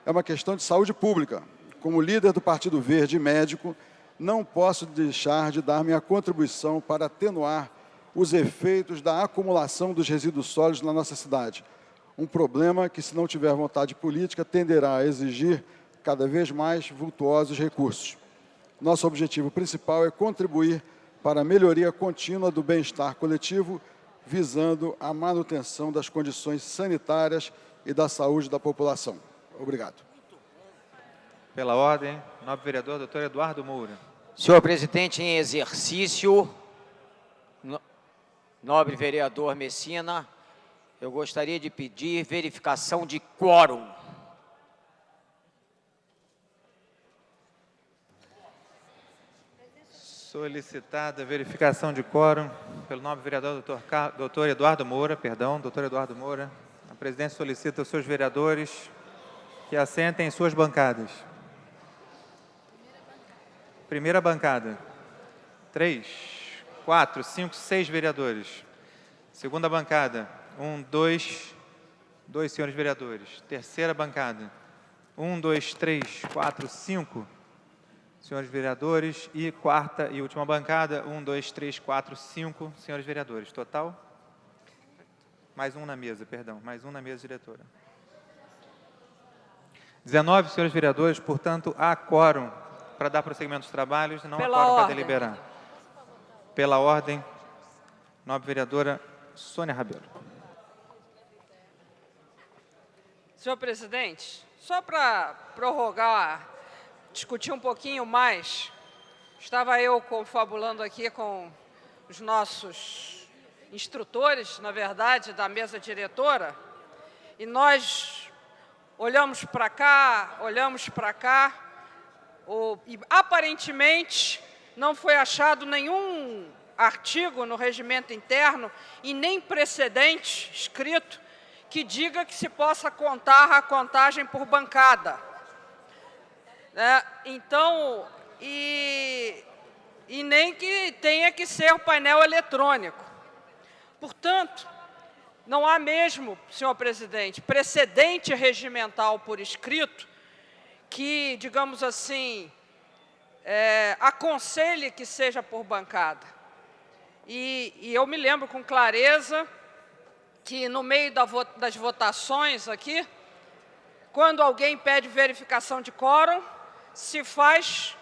é uma questão de saúde pública. Como líder do Partido Verde e médico, não posso deixar de dar minha contribuição para atenuar os efeitos da acumulação dos resíduos sólidos na nossa cidade. Um problema que, se não tiver vontade política, tenderá a exigir cada vez mais vultuosos recursos. Nosso objetivo principal é contribuir para a melhoria contínua do bem-estar coletivo, visando a manutenção das condições sanitárias e da saúde da população. Obrigado. Pela ordem, nobre vereador, doutor Eduardo Moura. Senhor presidente, em exercício, nobre vereador Messina, eu gostaria de pedir verificação de quórum. Solicitada a verificação de quórum pelo nobre vereador doutor Eduardo Moura, doutor Eduardo Moura. A presidência solicita aos seus vereadores que assentem em suas bancadas. Primeira bancada, 3, 4, 5, 6 vereadores. Segunda bancada, 1, 2 senhores vereadores. Terceira bancada, 1, 2, 3, 4, 5 senhores vereadores. E quarta e última bancada, 1, 2, 3, 4, 5 senhores vereadores. Total? Mais um na mesa, perdão. Mais um na mesa diretora. 19 senhores vereadores, portanto, há quórum para dar prosseguimento aos trabalhos e não há quórum para deliberar. Pela ordem, nobre vereadora Sônia Rabelo. Senhor presidente, só para prorrogar, discutir um pouquinho mais, estava eu confabulando aqui com os nossos instrutores, na verdade, da mesa diretora, e nós olhamos para cá, e aparentemente não foi achado nenhum artigo no regimento interno e nem precedente escrito que diga que se possa contar a contagem por bancada. Então, e nem que tenha que ser o painel eletrônico. Portanto, não há mesmo, senhor presidente, precedente regimental por escrito que, digamos assim, aconselhe que seja por bancada. E eu me lembro com clareza que, no meio das votações aqui, quando alguém pede verificação de quórum, se faz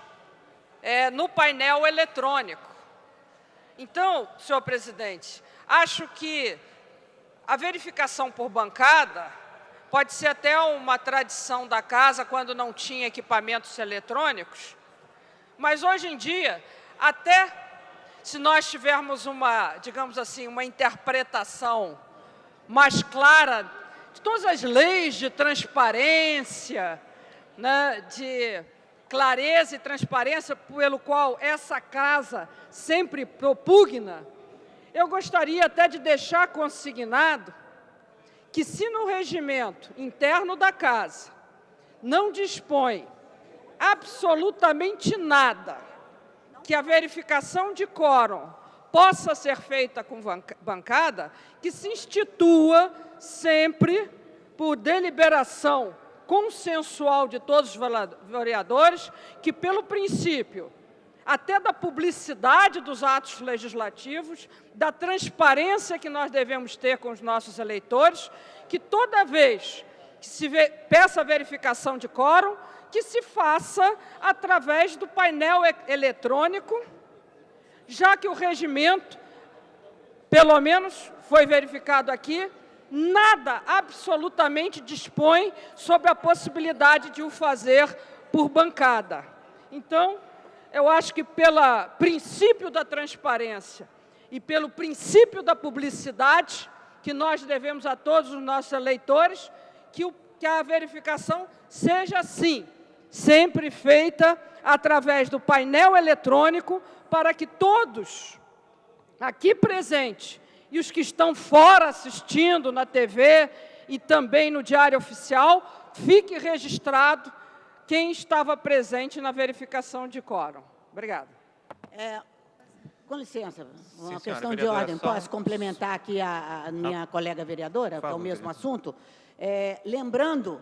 no painel eletrônico. Então, senhor presidente, acho que a verificação por bancada pode ser até uma tradição da casa quando não tinha equipamentos eletrônicos, mas hoje em dia, até se nós tivermos digamos assim, uma interpretação mais clara de todas as leis de transparência, né, de clareza e transparência pelo qual essa casa sempre propugna, eu gostaria até de deixar consignado que, se no regimento interno da casa não dispõe absolutamente nada que a verificação de quórum possa ser feita com bancada, que se institua sempre por deliberação consensual de todos os vereadores, que, pelo princípio, até da publicidade dos atos legislativos, da transparência que nós devemos ter com os nossos eleitores, que toda vez que se peça verificação de quórum, que se faça através do painel eletrônico, já que o regimento, pelo menos foi verificado aqui, nada absolutamente dispõe sobre a possibilidade de o fazer por bancada. Então, eu acho que pelo princípio da transparência e pelo princípio da publicidade, que nós devemos a todos os nossos eleitores, que a verificação seja, sim, sempre feita através do painel eletrônico, para que todos aqui presentes e os que estão fora assistindo na TV e também no Diário Oficial, fique registrado quem estava presente na verificação de quórum. Obrigada. Com licença, uma Sim, questão de vereadora, ordem. só- Posso complementar aqui a minha colega vereadora, que é o favor, mesmo vereadora. assunto? Lembrando,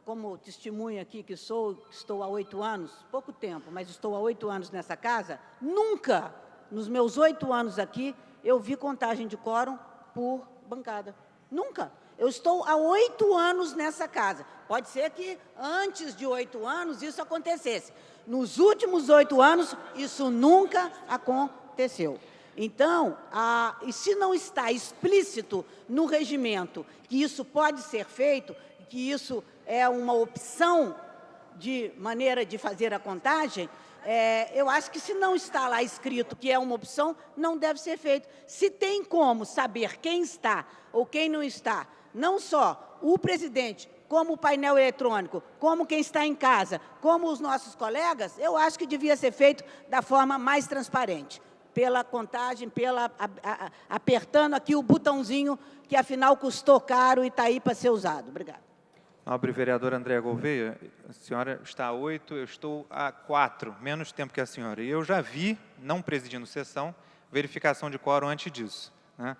como testemunha aqui que estou há 8 anos, pouco tempo, mas estou há 8 anos nessa casa, nunca, nos meus 8 anos aqui, eu vi contagem de quórum por bancada. Nunca. Eu estou há 8 anos nessa casa. Pode ser que antes de 8 anos isso acontecesse. Nos últimos 8 anos, isso nunca aconteceu. Então, e se não está explícito no regimento que isso pode ser feito, que isso é uma opção de maneira de fazer a contagem, eu acho que se não está lá escrito que é uma opção, não deve ser feito. Se tem como saber quem está ou quem não está, não só o presidente, como o painel eletrônico, como quem está em casa, como os nossos colegas, eu acho que devia ser feito da forma mais transparente, pela contagem, apertando aqui o botãozinho que, afinal, custou caro e está aí para ser usado. Obrigada. Nobre vereadora Andréa Gouveia, a senhora está há 8, eu estou há 4, menos tempo que a senhora. E eu já vi, não presidindo sessão, verificação de quórum antes disso, né?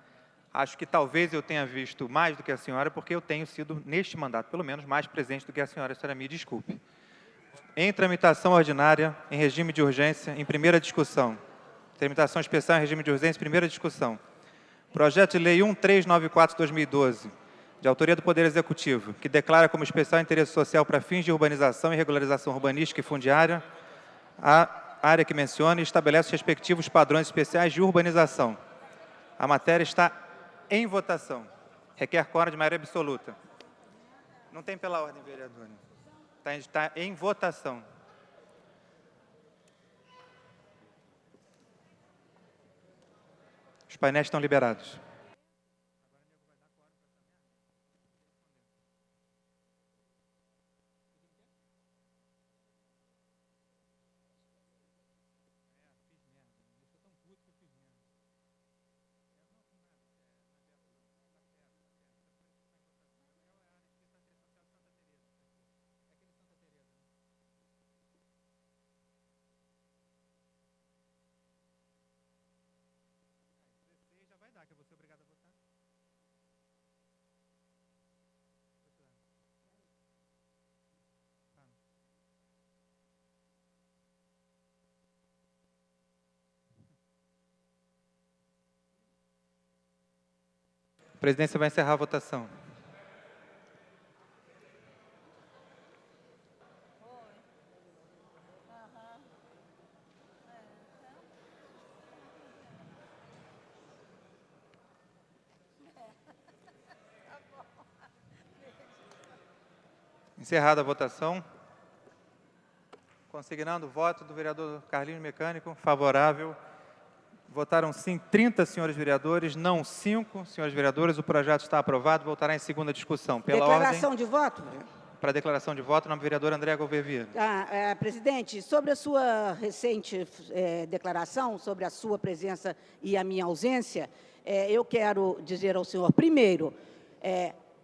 Acho que talvez eu tenha visto mais do que a senhora, porque eu tenho sido, neste mandato, pelo menos, mais presente do que a senhora me desculpe. Em tramitação ordinária, em regime de urgência, em primeira discussão. Tramitação especial em regime de urgência, primeira discussão. Projeto de Lei 1394/2012, de autoria do Poder Executivo, que declara como especial interesse social para fins de urbanização e regularização urbanística e fundiária a área que menciona e estabelece os respectivos padrões especiais de urbanização. A matéria está em votação. Requer quórum de maioria absoluta. Não tem pela ordem, vereadora. Está em votação. Os painéis estão liberados. A presidência vai encerrar a votação. Encerrada a votação. Consignando o voto do vereador Carlinhos Mecânico, favorável. Votaram sim 30 senhores vereadores, não 5 senhores vereadores. O projeto está aprovado, voltará em segunda discussão. Pela Declaração de voto? Para declaração de voto, o nome do vereador Andréa Gouveia Vieira. Presidente, sobre a sua recente declaração, sobre a sua presença e a minha ausência, eu quero dizer ao senhor, primeiro,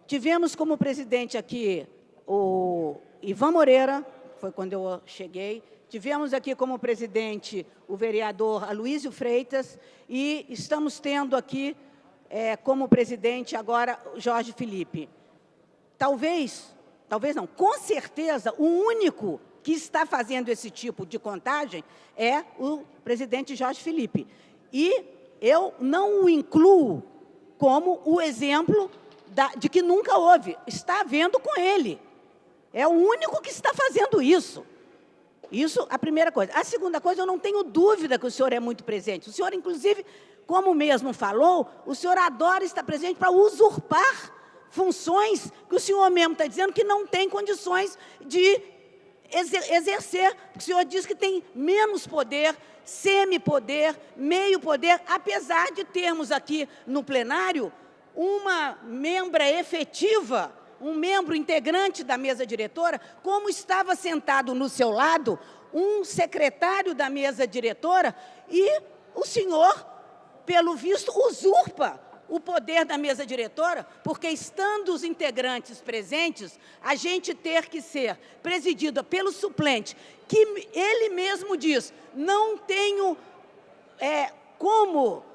tivemos como presidente aqui o Ivan Moreira, foi quando eu cheguei. Tivemos aqui como presidente o vereador Aloysio Freitas e estamos tendo aqui como presidente agora o Jorge Felipe. Talvez não, com certeza, o único que está fazendo esse tipo de contagem é o presidente Jorge Felipe. E eu não o incluo como o exemplo de que nunca houve. Está havendo com ele. É o único que está fazendo isso. Isso, a primeira coisa. A segunda coisa, eu não tenho dúvida que o senhor é muito presente. O senhor, inclusive, como mesmo falou, o senhor adora estar presente para usurpar funções que o senhor mesmo está dizendo que não tem condições de exercer. O senhor diz que tem menos poder, semipoder, meio poder, apesar de termos aqui no plenário uma membra efetiva, um membro integrante da mesa diretora, como estava sentado no seu lado um secretário da mesa diretora, e o senhor, pelo visto, usurpa o poder da mesa diretora, porque, estando os integrantes presentes, a gente ter que ser presidida pelo suplente, que ele mesmo diz, não tenho como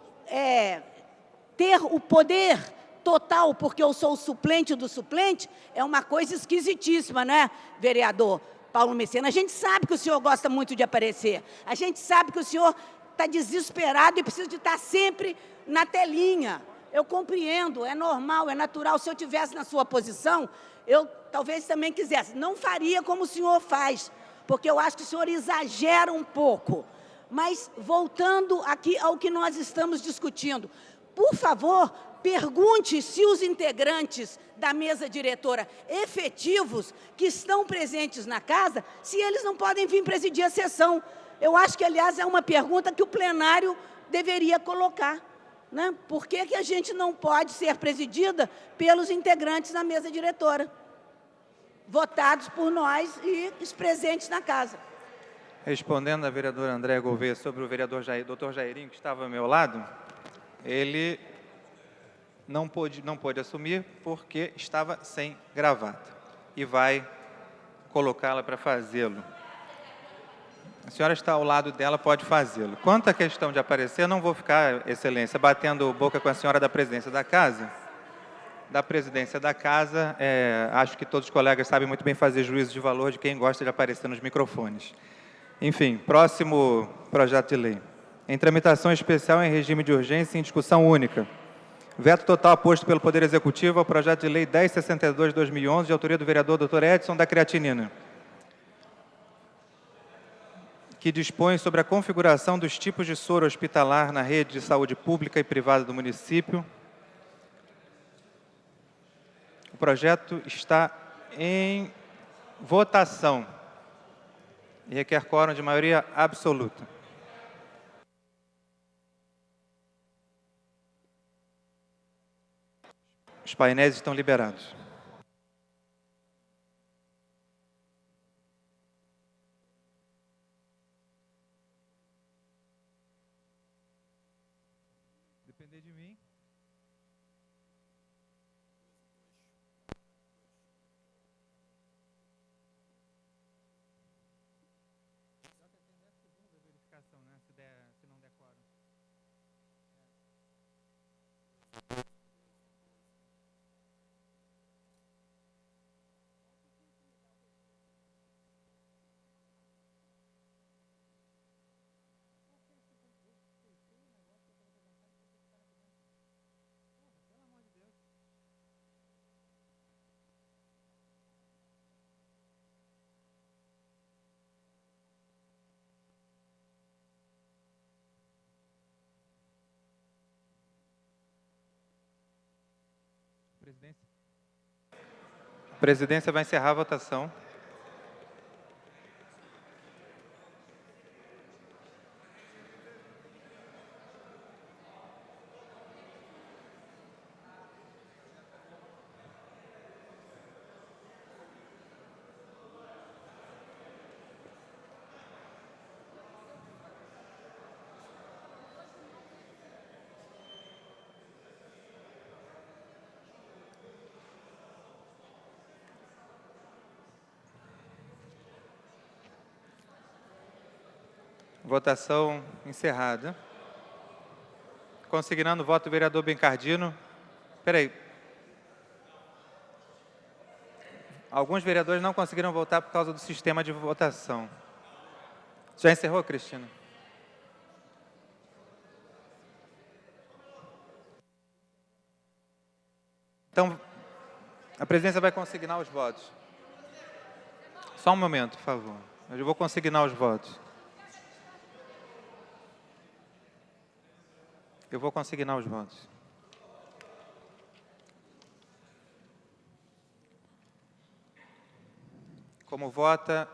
ter o poder total, porque eu sou o suplente do suplente, é uma coisa esquisitíssima, não é, vereador Paulo Messena? A gente sabe que o senhor gosta muito de aparecer, a gente sabe que o senhor está desesperado e precisa de estar sempre na telinha. Eu compreendo, é normal, é natural. Se eu estivesse na sua posição, eu talvez também quisesse. Não faria como o senhor faz, porque eu acho que o senhor exagera um pouco. Mas, voltando aqui ao que nós estamos discutindo, por favor, pergunte se os integrantes da mesa diretora efetivos que estão presentes na casa, se eles não podem vir presidir a sessão. Eu acho que, aliás, é uma pergunta que o plenário deveria colocar, né? Por que que a gente não pode ser presidida pelos integrantes da mesa diretora, votados por nós e os presentes na casa? Respondendo à vereadora Andréa Gouveia sobre o vereador doutor Jairinho, que estava ao meu lado, ele não pôde assumir porque estava sem gravata e vai colocá-la para fazê-lo. A senhora está ao lado dela, pode fazê-lo. Quanto à questão de aparecer, eu não vou ficar, excelência, batendo boca com a senhora da presidência da casa. Acho que todos os colegas sabem muito bem fazer juízo de valor de quem gosta de aparecer nos microfones. Enfim, próximo projeto de lei. Em tramitação especial em regime de urgência e em discussão única. Veto total posto pelo Poder Executivo ao projeto de lei 1062 de 2011, de autoria do vereador Dr. Edson da Creatinina, que dispõe sobre a configuração dos tipos de soro hospitalar na rede de saúde pública e privada do município. O projeto está em votação e requer quórum de maioria absoluta. Os painéis estão liberados. Depender de mim. Se não der quórum. A presidência vai encerrar a votação. Votação encerrada. Consignando o voto do vereador Bencardino. Espera aí. Alguns vereadores não conseguiram votar por causa do sistema de votação. Já encerrou, Cristina? Então, a presidência vai consignar os votos. Só um momento, por favor. Eu vou consignar os votos. Eu vou consignar os votos. Como vota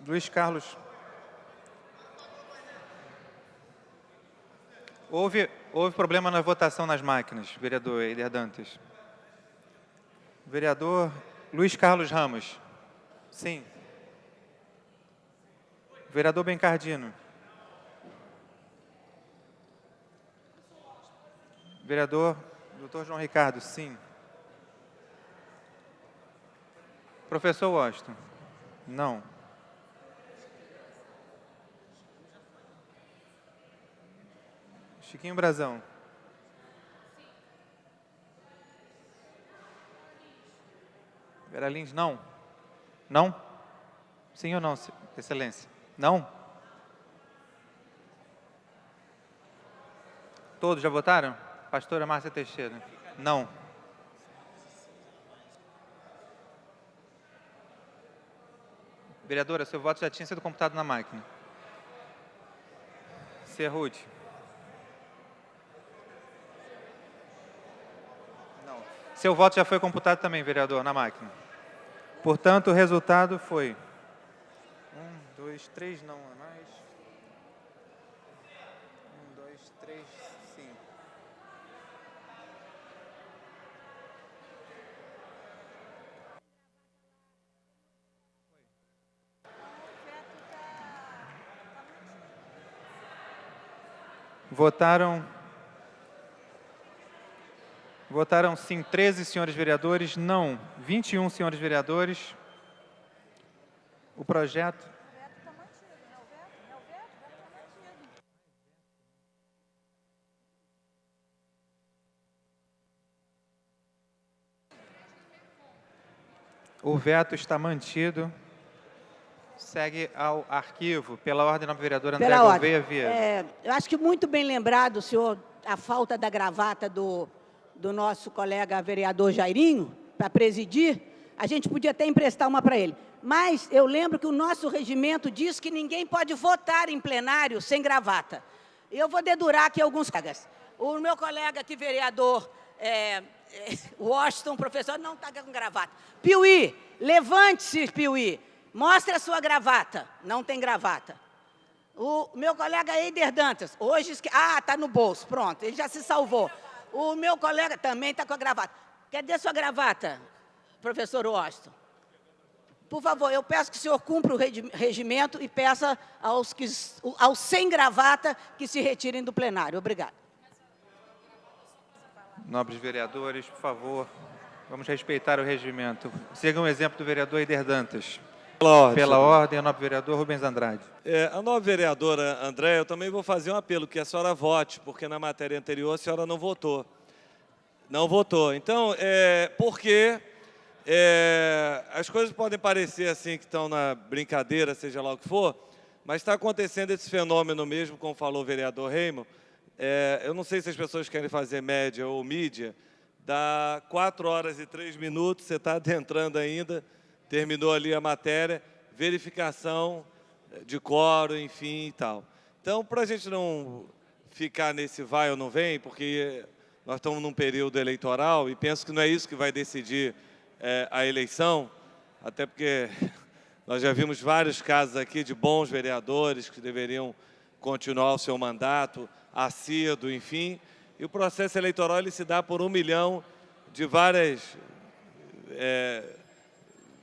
Luiz Carlos. Houve problema na votação nas máquinas, vereador Eider Dantas. Vereador Luiz Carlos Ramos. Sim. Vereador Bencardino. Vereador Dr. João Ricardo. Sim. Professor Washington. Não. Chiquinho Brazão. Vera Lins, não. Não? Sim ou não, Excelência? Não? Todos já votaram? Pastora Márcia Teixeira. Não. Vereadora, seu voto já tinha sido computado na máquina. Cerruti. Não. Seu voto já foi computado também, vereador, na máquina. Portanto, o resultado foi 1, 2, 3, não é mais. 1, 2, 3, 5. Votaram sim 13 senhores vereadores, não 21 senhores vereadores. O projeto... O veto está mantido. Segue ao arquivo, pela ordem da vereadora André Gouveia Vieira. Eu acho que muito bem lembrado, senhor, a falta da gravata do nosso colega vereador Jairinho, para presidir. A gente podia até emprestar uma para ele. Mas eu lembro que o nosso regimento diz que ninguém pode votar em plenário sem gravata. Eu vou dedurar aqui alguns colegas. O meu colega aqui, vereador Washington, professor, não está com gravata. Piuí, levante-se, Piuí. Mostre a sua gravata. Não tem gravata. O meu colega Eider Dantas, hoje... está no bolso, pronto, ele já se salvou. O meu colega também está com a gravata. Cadê sua gravata, professor Washington? Por favor, eu peço que o senhor cumpra o regimento e peça aos sem gravata que se retirem do plenário. Obrigado. Nobres vereadores, por favor, vamos respeitar o regimento. Sigam o exemplo do vereador Eider Dantas. Pela ordem, a nobre vereador Rubens Andrade. A nobre vereadora André, eu também vou fazer um apelo, que a senhora vote, porque na matéria anterior a senhora não votou. Não votou. Então, porque as coisas podem parecer assim, que estão na brincadeira, seja lá o que for, mas está acontecendo esse fenômeno mesmo, como falou o vereador Reimo. Eu não sei se as pessoas querem fazer média ou mídia, dá 4 horas e 3 minutos, você está adentrando ainda, terminou ali a matéria, verificação de quórum, enfim e tal. Então, para a gente não ficar nesse vai ou não vem, porque nós estamos num período eleitoral e penso que não é isso que vai decidir a eleição, até porque nós já vimos vários casos aqui de bons vereadores que deveriam continuar o seu mandato, assíduo, enfim, e o processo eleitoral ele se dá por 1 milhão de várias...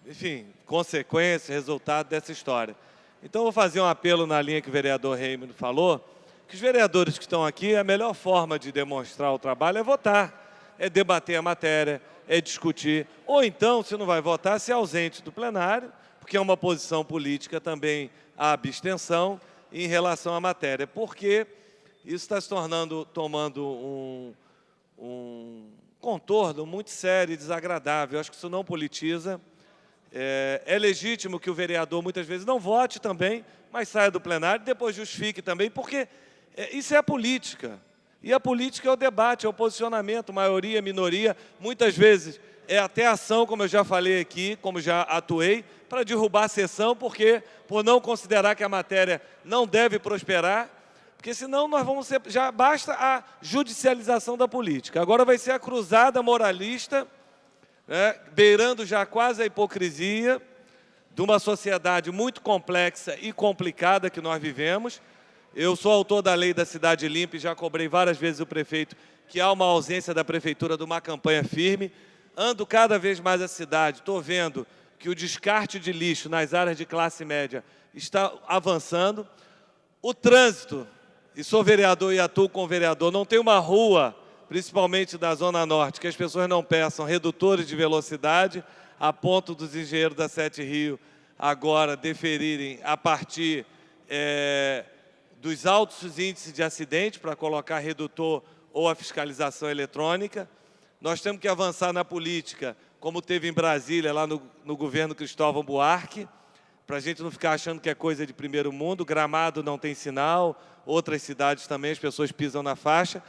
enfim, consequências, resultado dessa história. Então, vou fazer um apelo na linha que o vereador Reimund falou, que os vereadores que estão aqui, a melhor forma de demonstrar o trabalho é votar, é debater a matéria, é discutir, ou então, se não vai votar, ser ausente do plenário, porque é uma posição política também a abstenção em relação à matéria, porque isso está se tomando um contorno muito sério e desagradável. Eu acho que isso não politiza. É legítimo que o vereador, muitas vezes, não vote também, mas saia do plenário e depois justifique também, porque isso é a política. E a política é o debate, é o posicionamento, maioria, minoria. Muitas vezes é até ação, como eu já falei aqui, como já atuei, para derrubar a sessão, porque por não considerar que a matéria não deve prosperar, porque senão nós vamos ser, já basta a judicialização da política. Agora vai ser a cruzada moralista, né, beirando já quase a hipocrisia de uma sociedade muito complexa e complicada que nós vivemos. Eu sou autor da lei da cidade limpa e já cobrei várias vezes o prefeito que há uma ausência da prefeitura de uma campanha firme. Ando cada vez mais a cidade, estou vendo que o descarte de lixo nas áreas de classe média está avançando. O trânsito, e sou vereador e atuo com vereador, não tem uma rua, principalmente da Zona Norte, que as pessoas não peçam redutores de velocidade, a ponto dos engenheiros da Sete Rio agora deferirem a partir dos altos índices de acidente para colocar redutor ou a fiscalização eletrônica. Nós temos que avançar na política, como teve em Brasília, lá no governo Cristóvão Buarque, para a gente não ficar achando que é coisa de primeiro mundo. Gramado não tem sinal, outras cidades também, as pessoas pisam na faixa,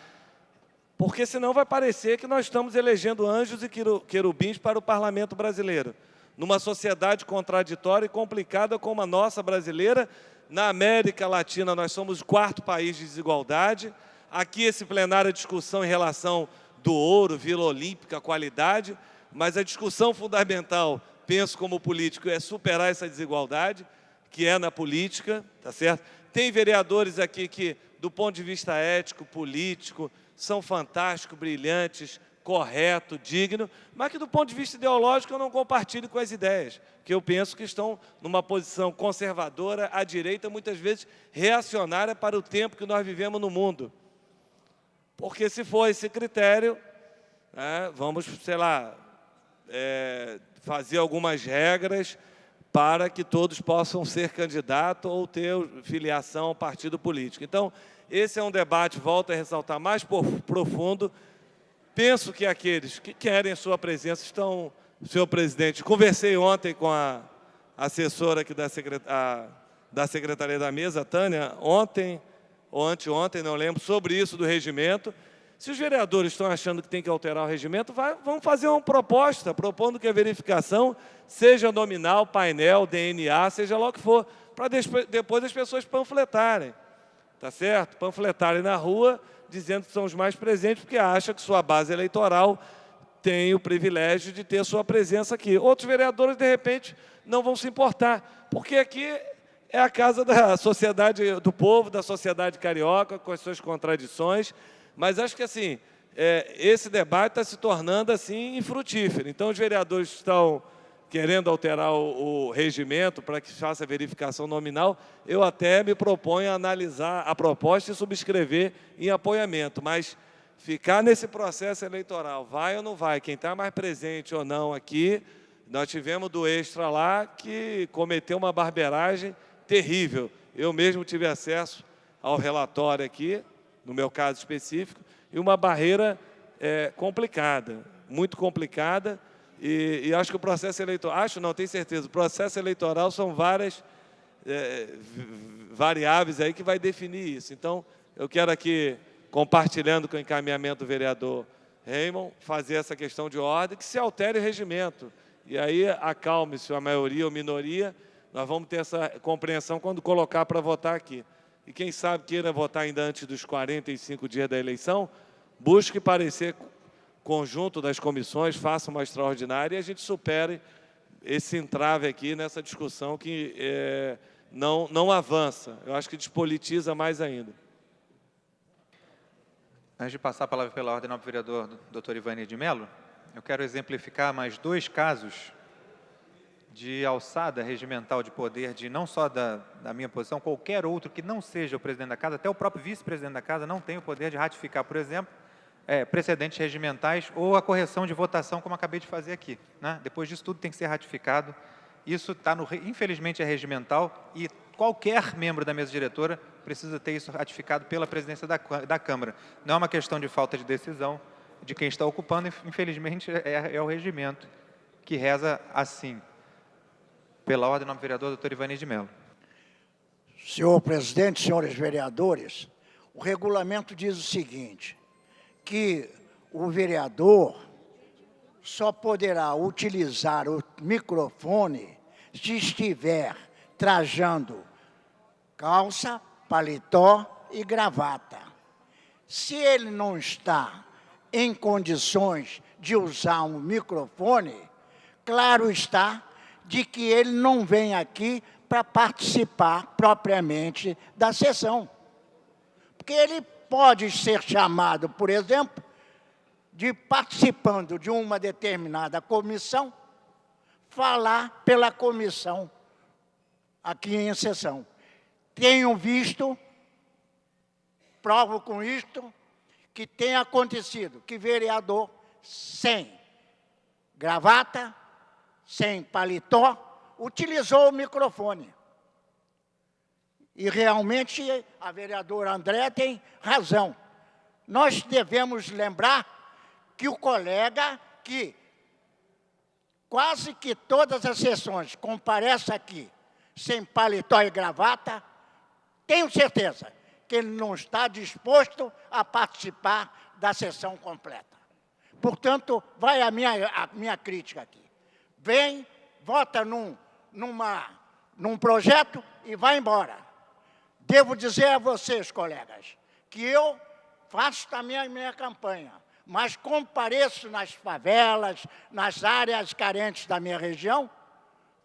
porque senão vai parecer que nós estamos elegendo anjos e querubins para o parlamento brasileiro. Numa sociedade contraditória e complicada como a nossa brasileira, na América Latina nós somos o 4º país de desigualdade. Aqui esse plenário é discussão em relação do ouro, Vila Olímpica, qualidade, mas a discussão fundamental, penso como político, é superar essa desigualdade, que é na política, tá certo? Tem vereadores aqui que, do ponto de vista ético, político, são fantásticos, brilhantes, correto, digno, mas que do ponto de vista ideológico eu não compartilho com as ideias, que eu penso que estão numa posição conservadora, à direita, muitas vezes reacionária para o tempo que nós vivemos no mundo. Porque se for esse critério, vamos, sei lá, fazer algumas regras para que todos possam ser candidatos ou ter filiação ao partido político. Então, esse é um debate, volto a ressaltar, mais profundo. Penso que aqueles que querem a sua presença estão, senhor presidente, conversei ontem com a assessora aqui da Secretaria da Mesa, Tânia, ontem ou anteontem, não lembro, sobre isso do regimento. Se os vereadores estão achando que tem que alterar o regimento, vamos fazer uma proposta, propondo que a verificação seja nominal, painel, DNA, seja lá o que for, para depois as pessoas panfletarem, tá certo? Panfletarem na rua, dizendo que são os mais presentes, porque acham que sua base eleitoral tem o privilégio de ter sua presença aqui. Outros vereadores, de repente, não vão se importar, porque aqui é a casa da sociedade do povo, da sociedade carioca, com as suas contradições, mas acho que assim, esse debate está se tornando assim infrutífero. Então, os vereadores estão querendo alterar o regimento para que faça a verificação nominal. Eu até me proponho a analisar a proposta e subscrever em apoiamento, mas ficar nesse processo eleitoral, vai ou não vai, quem está mais presente ou não aqui, nós tivemos do Extra lá que cometeu uma barbeiragem terrível. Eu mesmo tive acesso ao relatório aqui, no meu caso específico, e uma barreira complicada, muito complicada, e acho que o processo eleitoral, tenho certeza, o processo eleitoral são várias variáveis aí que vai definir isso. Então, eu quero aqui, compartilhando com o encaminhamento do vereador Raymond, fazer essa questão de ordem, que se altere o regimento. E aí, acalme-se a maioria ou minoria, nós vamos ter essa compreensão quando colocar para votar aqui. E quem sabe queira votar ainda antes dos 45 dias da eleição, busque parecer conjunto das comissões, faça uma extraordinária e a gente supere esse entrave aqui nessa discussão que não avança. Eu acho que despolitiza mais ainda. Antes de passar a palavra pela ordem ao vereador Dr. Ivanir de Mello, eu quero exemplificar mais 2 casos de alçada regimental de poder, de não só da minha posição, qualquer outro que não seja o presidente da casa, até o próprio vice-presidente da casa não tem o poder de ratificar, por exemplo, precedentes regimentais ou a correção de votação, como acabei de fazer aqui, né? Depois disso tudo tem que ser ratificado. Isso está infelizmente é regimental e qualquer membro da mesa diretora precisa ter isso ratificado pela presidência da Câmara. Não é uma questão de falta de decisão, de quem está ocupando, infelizmente, é o regimento, que reza assim. Pela ordem, nome do vereador, doutor Ivani de Mello. Senhor presidente, senhores vereadores, o regulamento diz o seguinte, que o vereador só poderá utilizar o microfone se estiver trajando calça, paletó e gravata. Se ele não está em condições de usar um microfone, claro está de que ele não vem aqui para participar propriamente da sessão. Porque ele pode ser chamado, por exemplo, de participando de uma determinada comissão, falar pela comissão aqui em sessão. Tenho visto, provo com isto, que tem acontecido que vereador sem gravata, sem paletó, utilizou o microfone. E realmente a vereadora André tem razão. Nós devemos lembrar que o colega que quase que todas as sessões comparece aqui sem paletó e gravata, tenho certeza que ele não está disposto a participar da sessão completa. Portanto, vai a minha crítica aqui. Vem, vota num projeto e vai embora. Devo dizer a vocês, colegas, que eu faço também a minha campanha, mas compareço nas favelas, nas áreas carentes da minha região,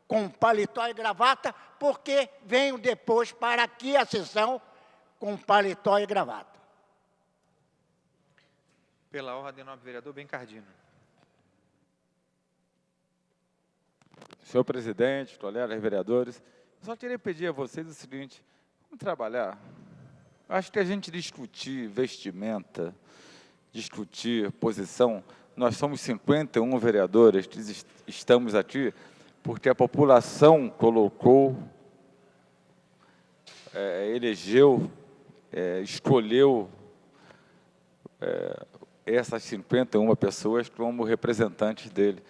com paletó e gravata, porque venho depois para aqui a sessão com paletó e gravata. Pela ordem, nome do vereador Bencardino. Senhor presidente, colegas vereadores, eu só queria pedir a vocês o seguinte, vamos trabalhar. Acho que a gente discutir vestimenta, discutir posição, nós somos 51 vereadores que estamos aqui porque a população colocou, elegeu, escolheu essas 51 pessoas como representantes dele.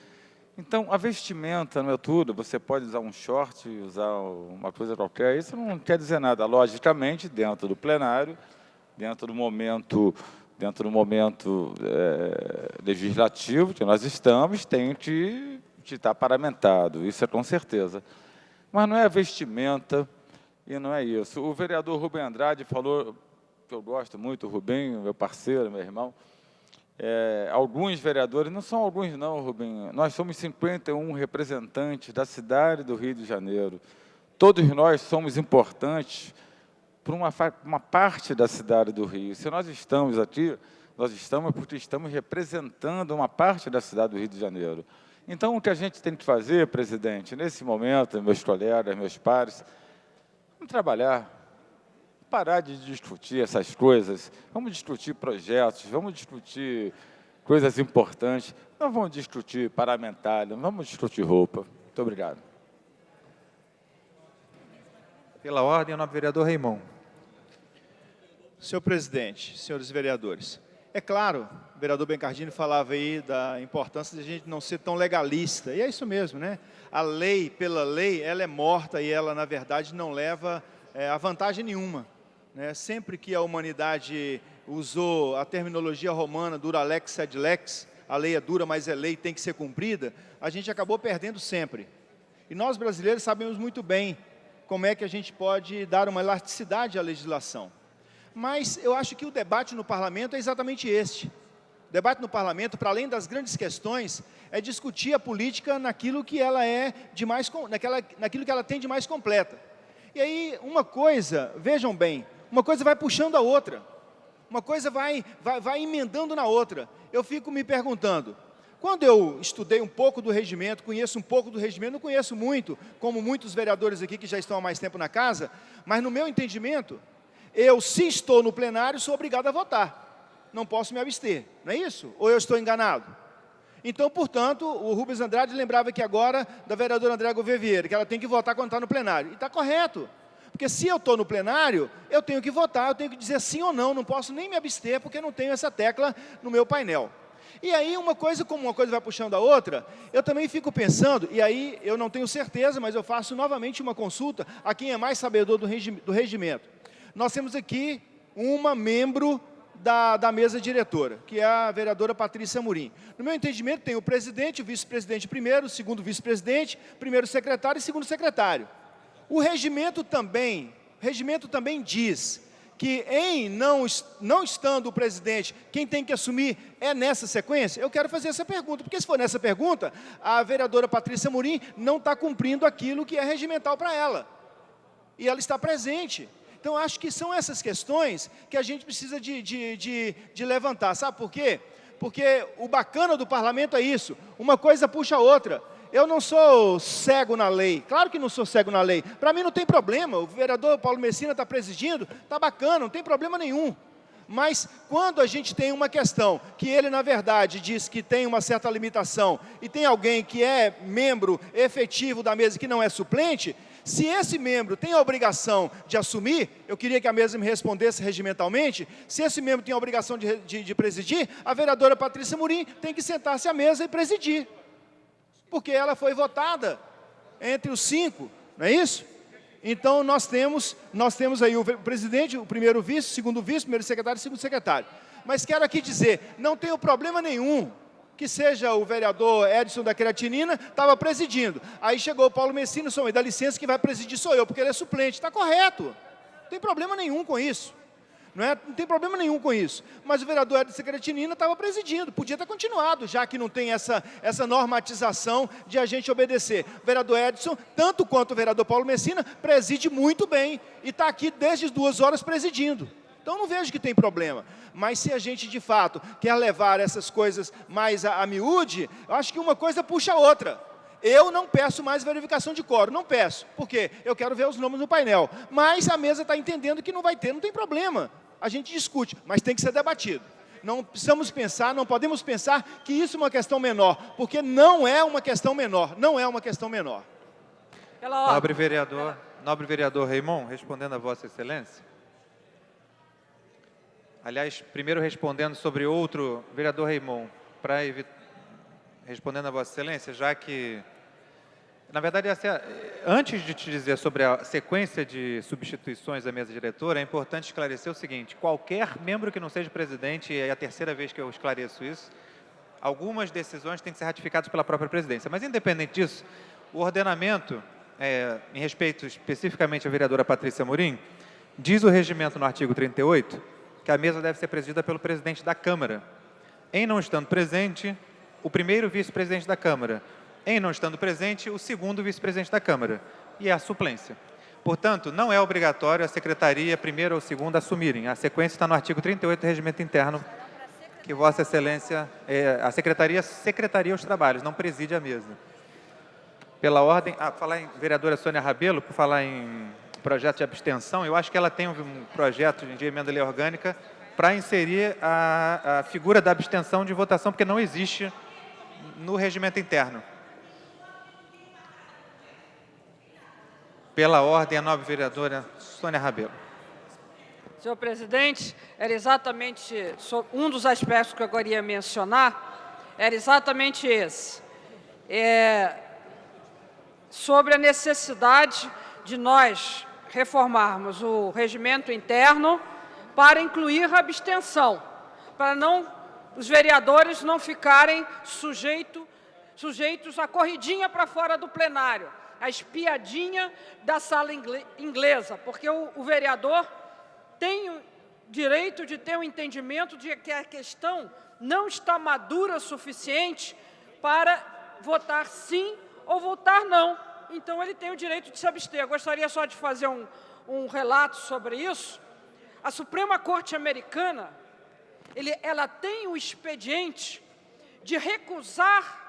Então, a vestimenta não é tudo, você pode usar um short, usar uma coisa qualquer, isso não quer dizer nada. Logicamente, dentro do plenário, dentro do momento legislativo que nós estamos, tem que estar paramentado, isso é com certeza. Mas não é a vestimenta e não é isso. O vereador Rubem Andrade falou, que eu gosto muito, o Rubem, meu parceiro, meu irmão, alguns vereadores, não são alguns não, Rubem, nós somos 51 representantes da cidade do Rio de Janeiro. Todos nós somos importantes para uma parte da cidade do Rio. Se nós estamos aqui, nós estamos porque estamos representando uma parte da cidade do Rio de Janeiro. Então, o que a gente tem que fazer, presidente, nesse momento, meus colegas, meus pares, vamos trabalhar, parar de discutir essas coisas, vamos discutir projetos, vamos discutir coisas importantes, não vamos discutir parlamentar, não vamos discutir roupa. Muito obrigado. Pela ordem, o nome do vereador Raimon. Senhor presidente, senhores vereadores, é claro, o vereador Bencardino falava aí da importância de a gente não ser tão legalista, e é isso mesmo, né? A lei, pela lei, ela é morta e ela, na verdade, não leva a vantagem nenhuma. Né? Sempre que a humanidade usou a terminologia romana, dura lex sed lex, a lei é dura, mas é lei, tem que ser cumprida, a gente acabou perdendo sempre. E nós, brasileiros, sabemos muito bem como é que a gente pode dar uma elasticidade à legislação. Mas eu acho que o debate no parlamento é exatamente este. O debate no parlamento, para além das grandes questões, é discutir a política naquilo que ela é de mais, naquilo que ela tem de mais completa. E aí, uma coisa, vejam bem, uma coisa vai puxando a outra. Uma coisa vai emendando na outra. Eu fico me perguntando, quando eu estudei um pouco do regimento, conheço um pouco do regimento, não conheço muito, como muitos vereadores aqui que já estão há mais tempo na casa, mas no meu entendimento, se estou no plenário, sou obrigado a votar. Não posso me abster, não é isso? Ou eu estou enganado? Então, portanto, o Rubens Andrade lembrava aqui agora da vereadora Andréa Gouveia Vieira, que ela tem que votar quando está no plenário. E está correto. Porque se eu estou no plenário, eu tenho que votar, eu tenho que dizer sim ou não, não posso nem me abster, porque não tenho essa tecla no meu painel. E aí uma coisa como uma coisa vai puxando a outra, eu também fico pensando, e aí eu não tenho certeza, mas eu faço novamente uma consulta a quem é mais sabedor do regimento. Nós temos aqui uma membro da mesa diretora, que é a vereadora Patrícia Amorim. No meu entendimento, tem o presidente, o vice-presidente primeiro, o segundo vice-presidente, primeiro secretário e segundo secretário. O regimento também diz que não estando o presidente, quem tem que assumir é nessa sequência? Eu quero fazer essa pergunta, porque se for nessa pergunta, a vereadora Patrícia Amorim não está cumprindo aquilo que é regimental para ela. E ela está presente. Então, acho que são essas questões que a gente precisa de levantar. Sabe por quê? Porque o bacana do parlamento é isso, uma coisa puxa a outra. Eu não sou cego na lei, claro que não sou cego na lei. Para mim não tem problema, o vereador Paulo Messina está presidindo, está bacana, não tem problema nenhum. Mas quando a gente tem uma questão que ele, na verdade, diz que tem uma certa limitação e tem alguém que é membro efetivo da mesa que não é suplente, se esse membro tem a obrigação de assumir, eu queria que a mesa me respondesse regimentalmente, se esse membro tem a obrigação de presidir, a vereadora Patrícia Amorim tem que sentar-se à mesa e presidir. Porque ela foi votada entre os 5, não é isso? Então, nós temos aí o presidente, o primeiro vice, o segundo vice, o primeiro secretário e o segundo secretário. Mas quero aqui dizer, não tenho problema nenhum que seja o vereador Edson da Creatinina, estava presidindo. Aí chegou o Paulo Messina, me dá licença que vai presidir sou eu, porque ele é suplente. Está correto, não tem problema nenhum com isso. Não tem problema nenhum com isso. Mas o vereador Edson da Creatinina estava presidindo, podia ter continuado, já que não tem essa normatização de a gente obedecer. O vereador Edson, tanto quanto o vereador Paulo Messina, preside muito bem e está aqui desde as 2 horas presidindo. Então, não vejo que tem problema. Mas se a gente, de fato, quer levar essas coisas mais a miúde, eu acho que uma coisa puxa a outra. Eu não peço mais verificação de quórum, não peço. Por quê? Eu quero ver os nomes no painel. Mas a mesa está entendendo que não vai ter, não tem problema. A gente discute, mas tem que ser debatido. Não precisamos pensar, não podemos pensar que isso é uma questão menor, porque não é uma questão menor, não é uma questão menor. Nobre vereador Raimon, respondendo a Vossa Excelência. Aliás, primeiro respondendo sobre outro vereador Raimon, respondendo a Vossa Excelência, já que, na verdade, antes de te dizer sobre a sequência de substituições da mesa diretora, é importante esclarecer o seguinte, qualquer membro que não seja presidente, e é a terceira vez que eu esclareço isso, algumas decisões têm que ser ratificadas pela própria presidência. Mas, independente disso, o ordenamento, em respeito especificamente à vereadora Patrícia Amorim, diz o regimento no artigo 38, que a mesa deve ser presidida pelo presidente da Câmara. Em não estando presente, o primeiro vice-presidente da Câmara. Em não estando presente, o segundo vice-presidente da Câmara. E a suplência. Portanto, não é obrigatório a secretaria, primeira ou segunda, assumirem. A sequência está no artigo 38 do Regimento Interno, que Vossa Excelência, a secretaria secretaria os trabalhos, não preside a mesa. Pela ordem, por falar em vereadora Sônia Rabelo, por falar em projeto de abstenção, eu acho que ela tem um projeto de emenda lei orgânica para inserir a figura da abstenção de votação, porque não existe no regimento interno. Pela ordem, a nobre vereadora Sônia Rabelo. Senhor presidente, era exatamente um dos aspectos que eu queria mencionar, era exatamente esse. Sobre a necessidade de nós reformarmos o regimento interno para incluir a abstenção, para os vereadores não ficarem sujeitos à corridinha para fora do plenário, a espiadinha da sala inglesa, porque o vereador tem o direito de ter um entendimento de que a questão não está madura o suficiente para votar sim ou votar não. Então, ele tem o direito de se abster. Eu gostaria só de fazer um relato sobre isso. A Suprema Corte Americana, ela tem o expediente de recusar,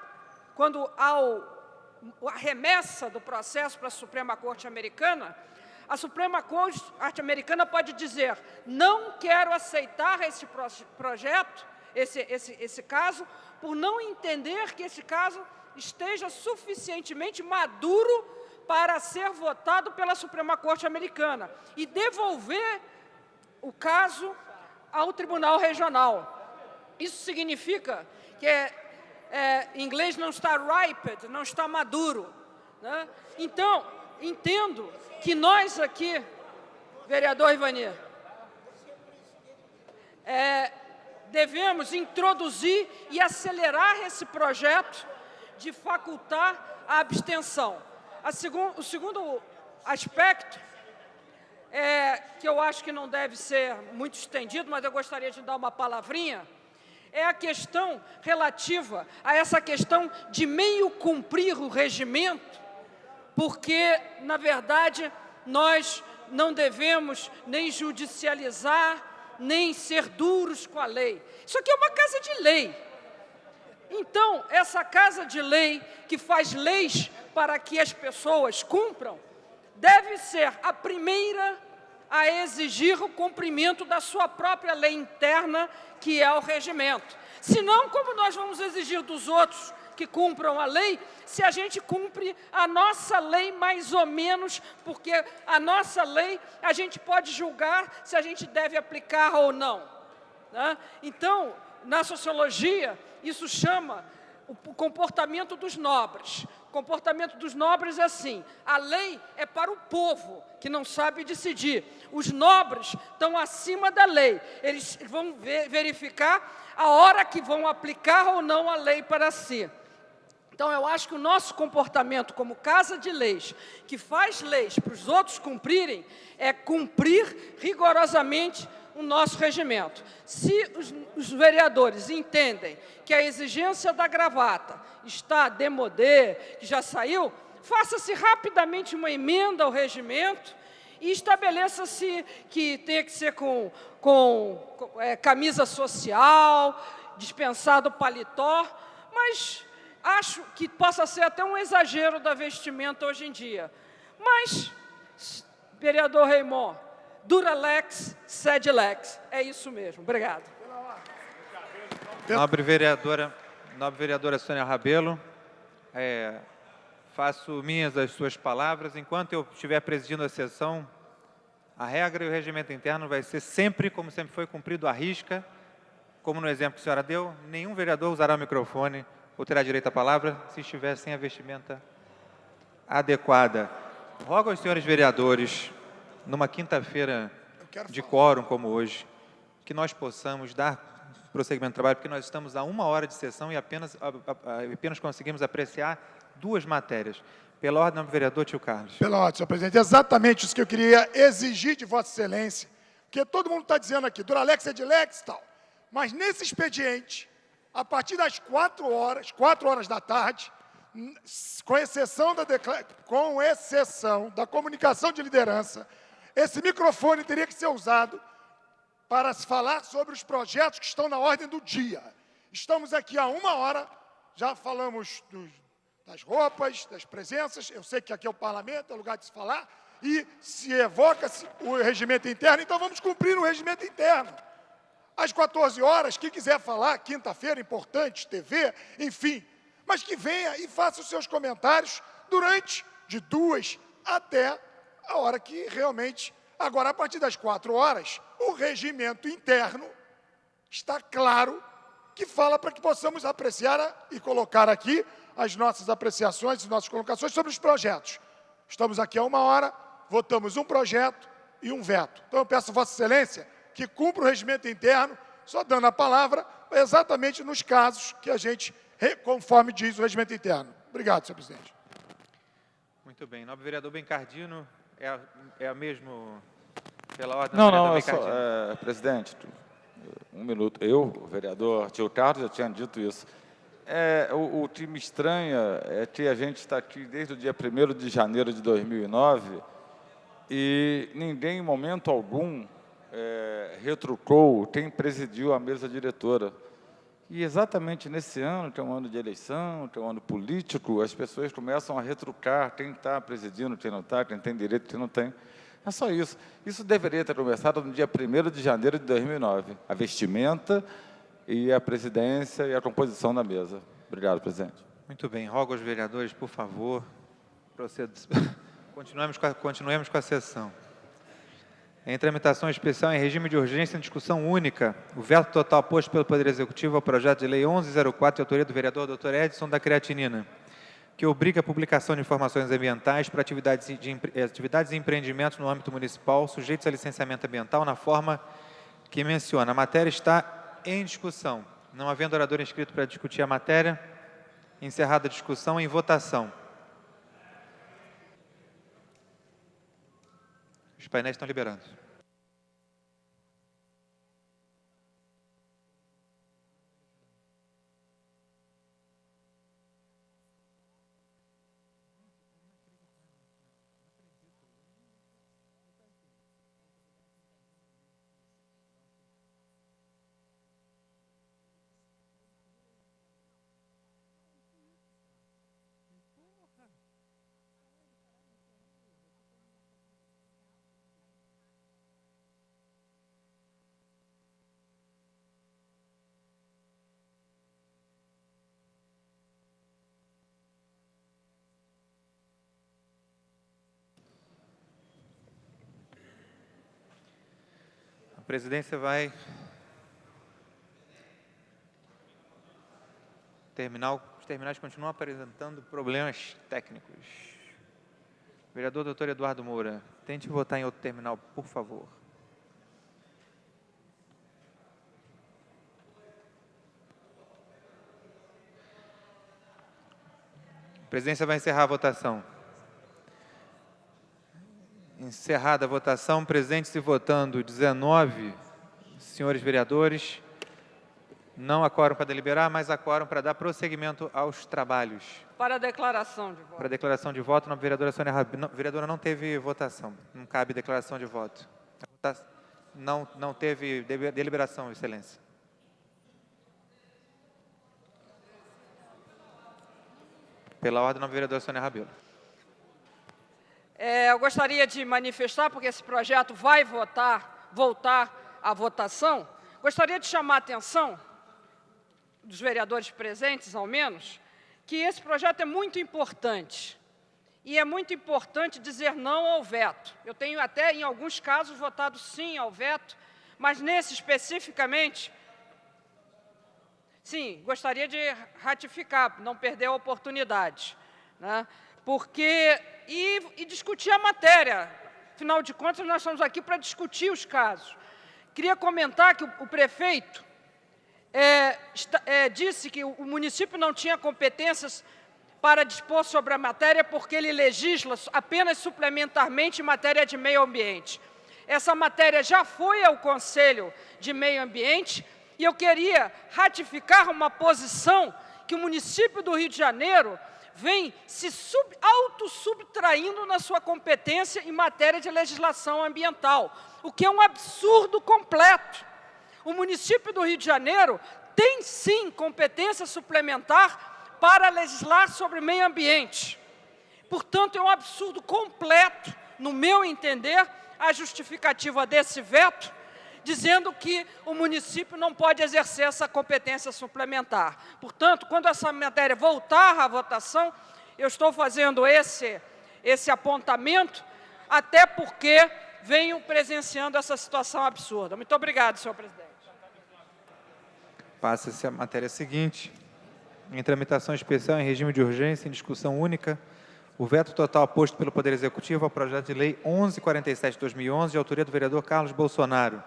quando a remessa do processo para a Suprema Corte Americana, a Suprema Corte Americana pode dizer, não quero aceitar esse projeto, esse caso, por não entender que esse caso esteja suficientemente maduro para ser votado pela Suprema Corte Americana e devolver o caso ao Tribunal Regional. Isso significa que em inglês não está ripened, não está maduro, né? Então, entendo que nós aqui, vereador Ivani, devemos introduzir e acelerar esse projeto de facultar a abstenção. O segundo aspecto, que eu acho que não deve ser muito estendido, mas eu gostaria de dar uma palavrinha, é a questão relativa a essa questão de meio cumprir o regimento, porque, na verdade, nós não devemos nem judicializar, nem ser duros com a lei. Isso aqui é uma casa de lei. Então, essa casa de lei, que faz leis para que as pessoas cumpram, deve ser a primeira a exigir o cumprimento da sua própria lei interna, que é o regimento. Senão, como nós vamos exigir dos outros que cumpram a lei, se a gente cumpre a nossa lei mais ou menos, porque a nossa lei a gente pode julgar se a gente deve aplicar ou não, né? Então, na sociologia, isso chama o comportamento dos nobres. O comportamento dos nobres é assim: a lei é para o povo, que não sabe decidir. Os nobres estão acima da lei. Eles vão verificar a hora que vão aplicar ou não a lei para si. Então, eu acho que o nosso comportamento como casa de leis, que faz leis para os outros cumprirem, é cumprir rigorosamente o nosso regimento. Se os vereadores entendem que a exigência da gravata está démodé, que já saiu, faça-se rapidamente uma emenda ao regimento e estabeleça-se que tem que ser com camisa social, dispensado paletó, mas acho que possa ser até um exagero da vestimenta hoje em dia. Mas, vereador Raymond, dura lex, sed lex. É isso mesmo. Obrigado. Nobre vereadora Sônia Rabelo, faço minhas as suas palavras. Enquanto eu estiver presidindo a sessão, a regra e o regimento interno vai ser sempre, como sempre foi, cumprido à risca, como no exemplo que a senhora deu. Nenhum vereador usará o microfone ou terá direito à palavra se estiver sem a vestimenta adequada. Rogo aos senhores vereadores, numa quinta-feira de quórum como hoje, que nós possamos dar prosseguimento ao trabalho, porque nós estamos a 1 hora de sessão e apenas conseguimos apreciar 2 matérias. Pela ordem do vereador Tio Carlos. Pela ordem, senhor presidente. Exatamente isso que eu queria exigir de Vossa Excelência, porque todo mundo está dizendo aqui, Duralex é de lex e tal, mas nesse expediente, a partir das 4 horas da tarde, com exceção da comunicação de liderança, esse microfone teria que ser usado para se falar sobre os projetos que estão na ordem do dia. Estamos aqui há 1 hora, já falamos das roupas, das presenças, eu sei que aqui é o parlamento, é o lugar de se falar, e se evoca-se o regimento interno, então vamos cumprir o regimento interno. Às 14 horas, quem quiser falar, quinta-feira, importante, TV, enfim, mas que venha e faça os seus comentários durante de 2 até a hora que realmente... Agora, a partir das 4 horas, o regimento interno está claro que fala para que possamos apreciar e colocar aqui as nossas apreciações e nossas colocações sobre os projetos. Estamos aqui há 1 hora, votamos um projeto e um veto. Então, eu peço a Vossa Excelência que cumpra o regimento interno, só dando a palavra exatamente nos casos que a gente, conforme diz o regimento interno. Obrigado, senhor presidente. Muito bem. Nobre vereador Bencardino, é a mesmo pela ordem? Não, presidente, 1 minuto. Eu, o vereador Tio Carlos, já tinha dito isso. O que me estranha é que a gente está aqui desde o dia 1º de janeiro de 2009 e ninguém, em momento algum, retrucou quem presidiu a mesa diretora. E exatamente nesse ano, que é um ano de eleição, que é um ano político, as pessoas começam a retrucar quem está presidindo, quem não está, quem tem direito, quem não tem. É só isso. Isso deveria ter começado no dia 1º de janeiro de 2009. A vestimenta e a presidência e a composição da mesa. Obrigado, presidente. Muito bem. Rogo aos vereadores, por favor, continuemos com a sessão. Em tramitação especial em regime de urgência em discussão única, o veto total posto pelo Poder Executivo ao projeto de lei 1104, de autoria do vereador Dr. Edson da Creatinina, que obriga a publicação de informações ambientais para atividades e empreendimentos no âmbito municipal sujeitos a licenciamento ambiental na forma que menciona. A matéria está em discussão. Não havendo orador inscrito para discutir a matéria, encerrada a discussão, em votação. Os painéis estão liberados. A presidência vai os terminais continuam apresentando problemas técnicos. Vereador Dr. Eduardo Moura, tente votar em outro terminal, por favor. A presidência vai encerrar a votação. Encerrada a votação, presentes e votando 19 senhores vereadores. Não há quórum para deliberar, mas há quórum para dar prosseguimento aos trabalhos. Para a declaração de voto. Para a declaração de voto, a vereadora Sônia Rabelo. Vereadora, não teve votação. Não cabe declaração de voto. Não teve deliberação, Excelência. Pela ordem, a vereadora Sônia Rabelo. Eu gostaria de manifestar, porque esse projeto vai voltar à votação, gostaria de chamar a atenção dos vereadores presentes, ao menos, que esse projeto é muito importante. E é muito importante dizer não ao veto. Eu tenho até, em alguns casos, votado sim ao veto, mas nesse especificamente, sim, gostaria de ratificar, não perder a oportunidade, né? Porque, e discutir a matéria. Afinal de contas, nós estamos aqui para discutir os casos. Queria comentar que o prefeito disse que o município não tinha competências para dispor sobre a matéria porque ele legisla apenas suplementarmente em matéria de meio ambiente. Essa matéria já foi ao Conselho de Meio Ambiente e eu queria ratificar uma posição que o município do Rio de Janeiro vem se autossubtraindo na sua competência em matéria de legislação ambiental, o que é um absurdo completo. O município do Rio de Janeiro tem, sim, competência suplementar para legislar sobre meio ambiente. Portanto, é um absurdo completo, no meu entender, a justificativa desse veto, dizendo que o município não pode exercer essa competência suplementar. Portanto, quando essa matéria voltar à votação, eu estou fazendo esse apontamento, até porque venho presenciando essa situação absurda. Muito obrigado, senhor presidente. Passa-se a matéria seguinte. Em tramitação especial em regime de urgência, em discussão única, o veto total posto pelo Poder Executivo ao projeto de lei 1147/2011, de autoria do vereador Carlos Bolsonaro,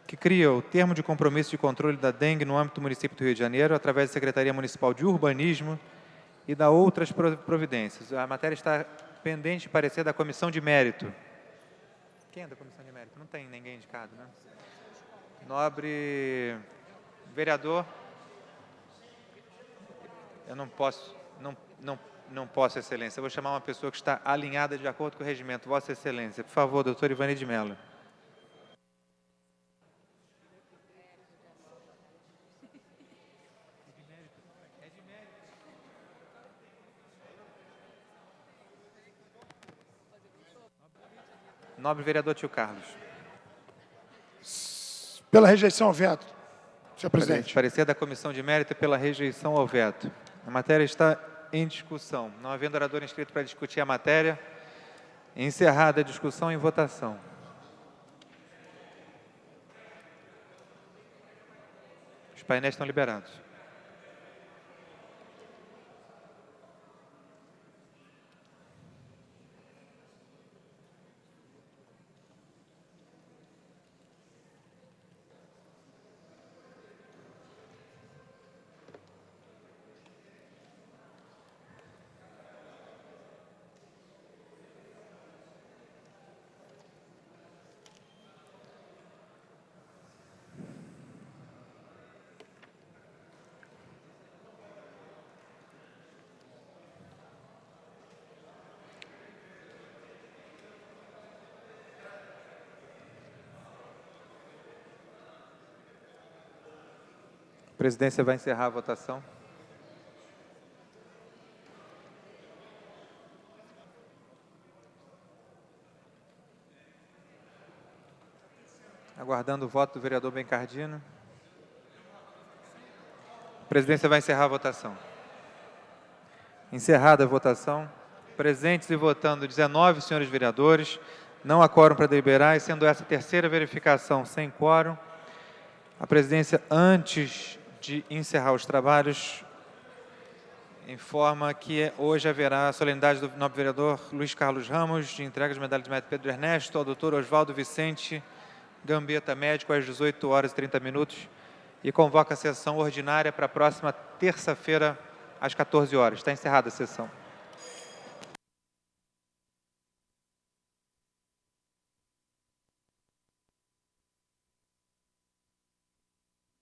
que cria o termo de compromisso de controle da dengue no âmbito do município do Rio de Janeiro, através da Secretaria Municipal de Urbanismo e da outras providências. A matéria está pendente de parecer da Comissão de Mérito. Quem é da Comissão de Mérito? Não tem ninguém indicado, né? Nobre vereador, eu não posso, Excelência. Eu vou chamar uma pessoa que está alinhada de acordo com o regimento. Vossa Excelência, por favor, doutor Ivani de Mello. Nobre vereador Tio Carlos. Pela rejeição ao veto, senhor presidente. Parecer da Comissão de Mérito pela rejeição ao veto. A matéria está em discussão. Não havendo orador inscrito para discutir a matéria, encerrada a discussão em votação. Os painéis estão liberados. A presidência vai encerrar a votação. Aguardando o voto do vereador Bencardino. A presidência vai encerrar a votação. Encerrada a votação, presentes e votando 19 senhores vereadores, não há quórum para deliberar, e sendo essa a terceira verificação sem quórum, a presidência, antes de encerrar os trabalhos, informa que hoje haverá a solenidade do nobre vereador Luiz Carlos Ramos, de entrega de medalha de mérito Pedro Ernesto, ao doutor Oswaldo Vicente Gambetta, médico, às 18h30, e convoca a sessão ordinária para a próxima terça-feira, às 14 horas. Está encerrada a sessão.